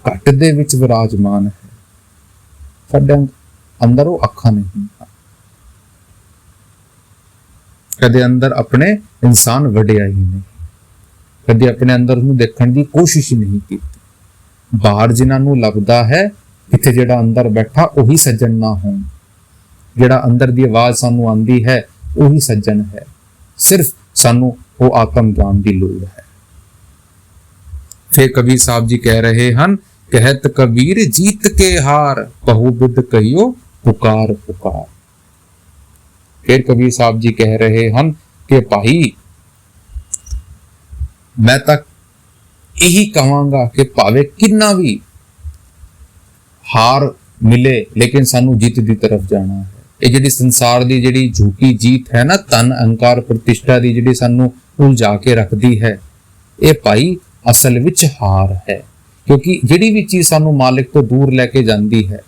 ਘੱਟ ਦੇ ਵਿੱਚ ਵਿਰਾਜਮਾਨ ਹੈ, ਸਾਡੇ ਅੰਦਰ ਉਹ ਅੱਖਾਂ ਨਹੀਂ। ਕਦੇ ਅੰਦਰ ਆਪਣੇ ਇਨਸਾਨ ਵੜਿਆ ਹੀ ਨਹੀਂ, ਕਦੇ ਆਪਣੇ ਅੰਦਰ ਨੂੰ ਦੇਖਣ ਦੀ ਕੋਸ਼ਿਸ਼ ਨਹੀਂ ਕੀਤੀ। ਬਾਹਰ ਜਿਨ੍ਹਾਂ ਨੂੰ ਲੱਭਦਾ ਹੈ ਕਿਤੇ ਜਿਹੜਾ ਅੰਦਰ ਬੈਠਾ ਉਹੀ ਸੱਜਣ ਨਾ ਹੋਣ, ਜਿਹੜਾ ਅੰਦਰ ਦੀ ਆਵਾਜ਼ ਸਾਨੂੰ ਆਉਂਦੀ ਹੈ ਉਹੀ ਸੱਜਣ ਹੈ। ਸਿਰਫ ਸਾਨੂੰ ਉਹ ਆਤਮ ਗਿਆਨ ਦੀ ਲੋੜ ਹੈ। ਫਿਰ ਕਬੀਰ ਸਾਹਿਬ ਜੀ ਕਹਿ ਰਹੇ ਹਨ, ਕਹਿਤ ਕਬੀਰ ਜੀਤ ਕੇ ਹਾਰ, ਬਹੁ ਬਿਦ ਕहियो ਪੁਕਾਰ ਪੁਕਾਰ। ਫਿਰ ਕਬੀਰ ਸਾਹਿਬ ਜੀ ਕਹਿ ਰਹੇ ਹਨ ਕਿ ਭਾਈ ਮੈਂ ਤਾਂ ਇਹੀ ਕਹਾਂਗਾ ਕਿ ਭਾਵੇਂ ਕਿੰਨਾ ਵੀ ਹਾਰ ਮਿਲੇ, ਲੇਕਿਨ ਸਾਨੂੰ ਜਿੱਤ ਦੀ ਤਰਫ ਜਾਣਾ ਹੈ। ਇਹ ਜਿਹੜੀ ਸੰਸਾਰ ਦੀ ਜਿਹੜੀ ਝੂਠੀ ਜੀਤ ਹੈ ਨਾ, ਧਨ ਅਹੰਕਾਰ ਪ੍ਰਤਿਸ਼ਠਾ ਦੀ ਜਿਹੜੀ ਸਾਨੂੰ ਉਲਝਾ ਕੇ ਰੱਖਦੀ ਹੈ, ਇਹ ਭਾਈ ਅਸਲ ਵਿੱਚ ਹਾਰ ਹੈ। ਕਿਉਂਕਿ ਜਿਹੜੀ ਵੀ ਚੀਜ਼ ਸਾਨੂੰ ਮਾਲਿਕ ਤੋਂ ਦੂਰ ਲੈ ਕੇ ਜਾਂਦੀ ਹੈ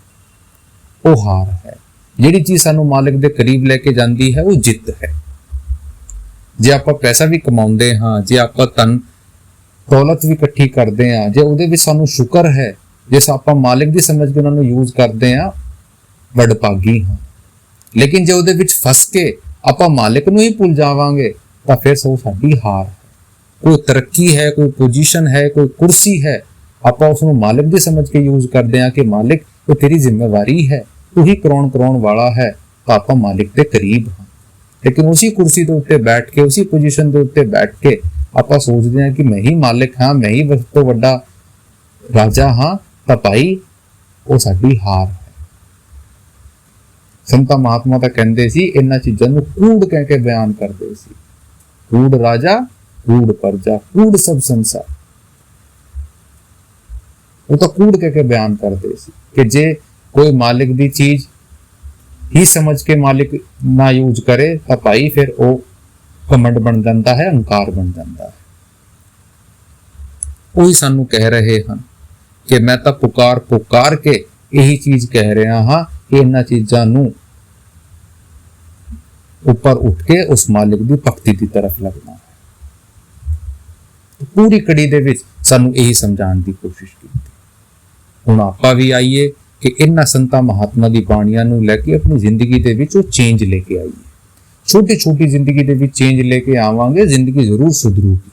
ਉਹ ਹਾਰ ਹੈ, ਜਿਹੜੀ ਚੀਜ਼ ਸਾਨੂੰ ਮਾਲਿਕ ਦੇ ਕਰੀਬ ਲੈ ਕੇ ਜਾਂਦੀ ਹੈ ਉਹ ਜਿੱਤ ਹੈ। ਜੇ ਆਪਾਂ ਪੈਸਾ ਵੀ ਕਮਾਉਂਦੇ ਹਾਂ, ਜੇ ਆਪਾਂ ਦੌਲਤ ਵੀ ਇਕੱਠੀ ਕਰਦੇ ਆ, ਜੇ ਉਹਦੇ ਵਿੱਚ ਸਾਨੂੰ ਸ਼ੁਕਰ ਹੈ, ਜੇ ਆਪਾਂ ਮਾਲਿਕ ਦੀ ਸਮਝ ਕੇ ਉਹਨਾਂ ਨੂੰ ਯੂਜ਼ ਕਰਦੇ ਆ, ਵਡਭਾਗੀ ਹਾਂ। ਲੇਕਿਨ ਜੇ ਉਹਦੇ ਵਿੱਚ ਫਸ ਕੇ ਆਪਾਂ ਮਾਲਿਕ ਨੂੰ ਹੀ ਭੁੱਲ ਜਾਵਾਂਗੇ ਤਾਂ ਫਿਰ ਸੋ ਸਾਡੀ ਹਾਰ ਹੈ। ਕੋਈ ਤਰੱਕੀ ਹੈ, ਕੋਈ ਪੋਜੀਸ਼ਨ ਹੈ, ਕੋਈ ਕੁਰਸੀ ਹੈ, ਆਪਾਂ ਉਸ ਨੂੰ ਮਾਲਿਕ ਦੀ ਸਮਝ ਕੇ ਯੂਜ਼ ਕਰਦੇ ਆ ਕਿ ਮਾਲਿਕ ਇਹ ਤੇਰੀ ਜ਼ਿੰਮੇਵਾਰੀ ਹੈ, ਤੂੰ ਹੀ ਕਰਾਉਣ ਵਾਲਾ ਹੈ, ਤਾਂ ਆਪਾਂ ਮਾਲਿਕ ਦੇ ਕਰੀਬ ਹਾਂ। ਲੇਕਿਨ ਉਸੇ ਕੁਰਸੀ ਦੇ ਉੱਤੇ ਬੈਠ ਕੇ, ਉਸੇ ਪੋਜੀਸ਼ਨ ਦੇ ਉੱਤੇ ਬੈਠ ਕੇ ਆਪਾਂ ਸੋਚਦੇ ਹਾਂ ਕਿ ਮੈਂ ਹੀ ਮਾਲਿਕ ਹਾਂ, ਮੈਂ ਹੀ ਸਭ ਤੋਂ ਵੱਡਾ ਰਾਜਾ ਹਾਂ, ਤਾਂ ਭਾਈ ਉਹ ਸਾਡੀ ਹਾਰ ਹੈ। ਸੰਤਾਂ ਮਹਾਤਮਾ ਤਾਂ ਕਹਿੰਦੇ ਸੀ, ਇਹਨਾਂ ਚੀਜ਼ਾਂ ਨੂੰ ਕੂੜ ਕਹਿ ਕੇ ਬਿਆਨ ਕਰਦੇ ਸੀ। ਕੂੜ ਰਾਜਾ, ਕੂੜ ਪ੍ਰਜਾ, ਕੂੜ ਸਭ ਸੰਸਾਰ। ਉਹ ਤਾਂ ਕੂੜ ਕਹਿ ਕੇ ਬਿਆਨ ਕਰਦੇ ਸੀ ਕਿ ਜੇ ਕੋਈ ਮਾਲਿਕ ਦੀ ਚੀਜ਼ ਹੀ ਸਮਝ ਕੇ ਮਾਲਿਕ ਨਾ ਯੂਜ਼ ਕਰੇ ਤਾਂ ਭਾਈ ਫਿਰ ਉਹ ਘਮੰਡ ਬਣ ਜਾਂਦਾ ਹੈ, ਅਹੰਕਾਰ ਬਣ ਜਾਂਦਾ ਹੈ। ਉਹੀ ਸਾਨੂੰ ਕਹਿ ਰਹੇ ਹਨ ਕਿ ਮੈਂ ਤਾਂ ਪੁਕਾਰ ਕੇ ਇਹੀ ਚੀਜ਼ ਕਹਿ ਰਿਹਾ ਹਾਂ ਕਿ ਇਹਨਾਂ ਚੀਜ਼ਾਂ ਨੂੰ ਉੱਪਰ ਉੱਠ ਕੇ ਉਸ ਮਾਲਿਕ ਦੀ ਭਗਤੀ ਦੀ ਤਰਫ ਲੱਗਣਾ ਹੈ। ਪੂਰੀ ਕੜੀ ਦੇ ਵਿੱਚ ਸਾਨੂੰ ਇਹੀ ਸਮਝਾਉਣ ਦੀ ਕੋਸ਼ਿਸ਼ ਕੀਤੀ। ਹੁਣ ਆਪਾਂ ਵੀ ਆਈਏ ਕਿ ਇਹਨਾਂ ਸੰਤਾਂ ਮਹਾਤਮਾ ਦੀ ਬਾਣੀਆਂ ਨੂੰ ਲੈ ਕੇ ਆਪਣੀ ਜ਼ਿੰਦਗੀ ਦੇ ਵਿੱਚ ਉਹ ਚੇਂਜ ਲੈ ਕੇ ਆਈਏ। ਛੋਟੀ ਛੋਟੀ ਜ਼ਿੰਦਗੀ ਦੇ ਵਿੱਚ ਚੇਂਜ ਲੈ ਕੇ ਆਵਾਂਗੇ, ਜ਼ਿੰਦਗੀ ਜ਼ਰੂਰ ਸੁਧਰੂਗੀ।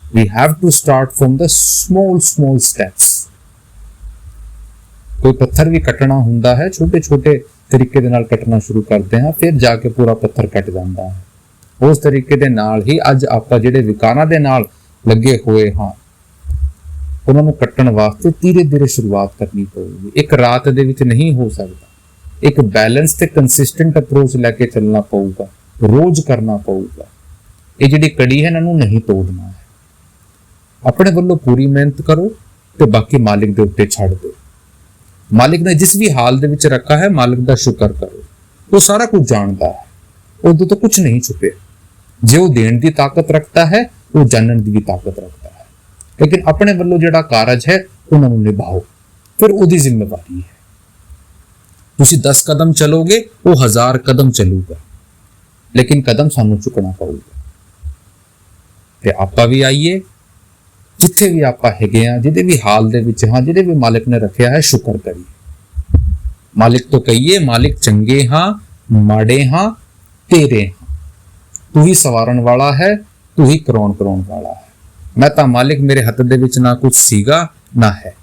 We have to start from the small steps. ਕੋਈ ਪੱਥਰ ਵੀ ਕੱਟਣਾ ਹੁੰਦਾ ਹੈ, ਛੋਟੇ ਛੋਟੇ ਤਰੀਕੇ ਦੇ ਨਾਲ ਕੱਟਣਾ ਸ਼ੁਰੂ ਕਰਦੇ ਹਾਂ, ਫਿਰ ਜਾ ਕੇ ਪੂਰਾ ਪੱਥਰ ਕੱਟ ਜਾਂਦਾ ਹੈ। ਉਸ ਤਰੀਕੇ ਦੇ ਨਾਲ ਹੀ ਅੱਜ ਆਪਾਂ ਜਿਹੜੇ ਵਿਕਾਰਾਂ ਦੇ ਨਾਲ ਲੱਗੇ ਹੋਏ ਹਾਂ, ਉਹਨਾਂ ਨੂੰ ਕੱਟਣ ਵਾਸਤੇ ਧੀਰੇ ਧੀਰੇ ਸ਼ੁਰੂਆਤ ਕਰਨੀ ਪਊਗੀ। ਇੱਕ ਰਾਤ ਦੇ ਵਿੱਚ ਨਹੀਂ ਹੋ ਸਕਦਾ। ਇੱਕ ਬੈਲੈਂਸ ਤੇ ਕੰਸਿਸਟੈਂਟ ਅਪਰੋਚ ਲੈ ਕੇ ਚੱਲਣਾ ਪਊਗਾ, ਰੋਜ਼ ਕਰਨਾ ਪਊਗਾ। ਇਹ ਜਿਹੜੀ ਕੜੀ ਹੈ ਇਹਨਾਂ ਨੂੰ ਨਹੀਂ ਤੋੜਨਾ ਹੈ। ਆਪਣੇ ਵੱਲੋਂ ਪੂਰੀ ਮਿਹਨਤ ਕਰੋ ਤੇ ਬਾਕੀ ਮਾਲਿਕ ਦੇ ਉੱਤੇ ਛੱਡ ਦਿਓ। ਮਾਲਿਕ ਨੇ ਜਿਸ ਵੀ ਹਾਲ ਦੇ ਵਿੱਚ ਰੱਖਾ ਹੈ, ਮਾਲਿਕ ਦਾ ਸ਼ੁਕਰ ਕਰੋ। ਉਹ ਸਾਰਾ ਕੁਝ ਜਾਣਦਾ ਹੈ, ਉਹਦੇ ਤੋਂ ਕੁਝ ਨਹੀਂ ਛੁਪਿਆ। ਜੇ ਉਹ ਦੇਣ ਦੀ ਤਾਕਤ ਰੱਖਦਾ ਹੈ, ਉਹ ਜਾਣਨ ਦੀ ਵੀ ਤਾਕਤ ਰੱਖਦਾ ਹੈ। ਲੇਕਿਨ ਆਪਣੇ ਵੱਲੋਂ ਜਿਹੜਾ ਕਾਰਜ ਹੈ ਉਹਨਾਂ ਨੂੰ ਨਿਭਾਓ, ਫਿਰ ਉਹਦੀ ਜ਼ਿੰਮੇਵਾਰੀ ਹੈ। ਤੁਸੀਂ 10 ਕਦਮ ਚਲੋਗੇ, ਉਹ 1000 ਕਦਮ ਚੱਲੂਗਾ, ਲੇਕਿਨ ਕਦਮ ਸਾਨੂੰ ਚੁੱਕਣਾ ਪਊਗਾ। ਤੇ ਆਪਾਂ ਵੀ ਆਈਏ, ਜਿੱਥੇ ਵੀ ਆਪਾਂ ਹੈਗੇ ਆ, ਜਿਹਦੇ ਵੀ ਹਾਲ ਦੇ ਵਿੱਚ ਹਾਂ, ਜਿਹੜੇ ਵੀ ਮਾਲਿਕ ਨੇ ਰੱਖਿਆ ਹੈ, ਸ਼ੁਕਰ ਕਰੀਏ। ਮਾਲਿਕ ਤੋਂ ਕਹੀਏ, ਮਾਲਿਕ ਚੰਗੇ ਹਾਂ, ਮਾੜੇ ਹਾਂ, ਤੇਰੇ ਹਾਂ। ਤੂੰ ਹੀ ਸਵਾਰਨ ਵਾਲਾ ਹੈ, ਤੂੰ ਹੀ ਕਰਾਉਣ ਵਾਲਾ ਹੈ। ਮੈਂ ਤਾਂ ਮਾਲਿਕ, ਮੇਰੇ ਹੱਥ ਦੇ ਵਿੱਚ ਨਾ ਕੁਝ ਸੀਗਾ ਨਾ ਹੈ,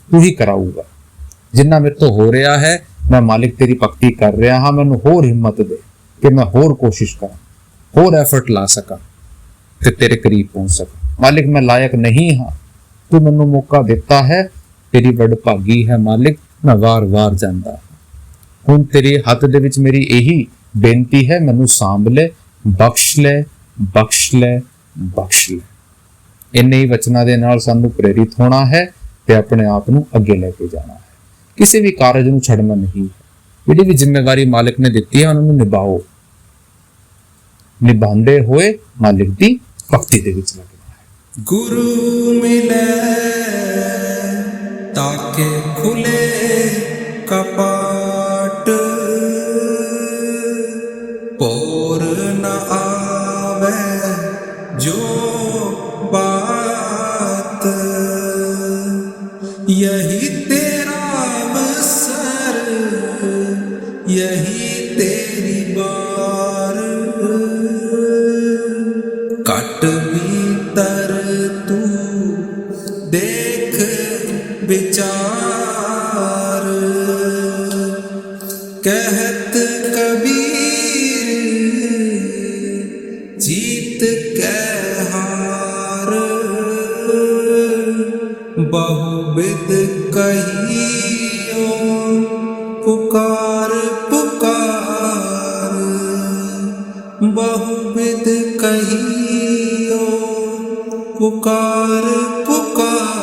ਤੂੰ ਹੀ ਕਰਾਊਗਾ। ਜਿੰਨਾ ਮੇਰੇ ਤੋਂ ਹੋ ਰਿਹਾ ਹੈ, ਮੈਂ ਮਾਲਿਕ ਤੇਰੀ ਭਗਤੀ ਕਰ ਰਿਹਾ ਹਾਂ। ਮੈਨੂੰ ਹੋਰ ਹਿੰਮਤ ਦੇ ਕਿ ਮੈਂ ਹੋਰ ਕੋਸ਼ਿਸ਼ ਕਰਾਂ, ਹੋਰ ਐਫਰਟ ਲਾ ਸਕਾਂ ਤੇ ਤੇਰੇ ਕਰੀਬ ਪਹੁੰਚ ਸਕਾਂ। ਮਾਲਿਕ, ਮੈਂ ਲਾਇਕ ਨਹੀਂ ਹਾਂ, ਤੂੰ ਮੈਨੂੰ ਮੌਕਾ ਦਿੱਤਾ ਹੈ, ਤੇਰੀ ਵਡਭਾਗੀ ਹੈ ਮਾਲਿਕ, ਮੈਂ ਵਾਰ-ਵਾਰ ਜਾਂਦਾ। ਹੁਣ ਤੇਰੇ ਹੱਥ ਦੇ ਵਿੱਚ ਮੇਰੀ ਇਹੀ ਬੇਨਤੀ ਹੈ, ਮੈਨੂੰ ਸਾਂਭ ਲੈ, ਬਖਸ਼ ਲੈ, ਬਖਸ਼ ਲੈ, ਬਖਸ਼ ਲੈ। ਇੰਨੇ ਹੀ ਵਚਨਾਂ ਦੇ ਨਾਲ ਸਾਨੂੰ ਪ੍ਰੇਰਿਤ ਹੋਣਾ ਹੈ ਤੇ ਆਪਣੇ ਆਪ ਨੂੰ ਅੱਗੇ ਲੈ ਕੇ ਜਾਣਾ ਹੈ। ਕਿਸੇ ਵੀ ਕਾਰਜ ਨੂੰ ਛੱਡਣਾ ਨਹੀਂ। ਜਿਹੜੀ ਵੀ ਜ਼ਿੰਮੇਵਾਰੀ ਮਾਲਿਕ ਨੇ ਦਿੱਤੀ ਹੈ, ਉਹਨਾਂ ਨੂੰ ਨਿਭਾਓ। ਨਿਭਾਉਂਦੇ ਹੋਏ ਮਾਲਿਕ ਦੀ ਭਗਤੀ ਦੇ ਵਿੱਚ ਲੱਗਣਾ ਹੈ। ਗੁਰੂ ਮਿਲੇ ਤਾਕੇ ਖੁਲੇ ਕਪਾਟ, ਪੋਰ ਨ ਆਵੇ ਜੋ बात, यही तेरा अवसर, यही तेरी बार। कट भीतर तू देख विचार, कहत कबीर जीत के बहुविध कहियो पुकार पुकार, बहुविध कहियो पुकार पुकार।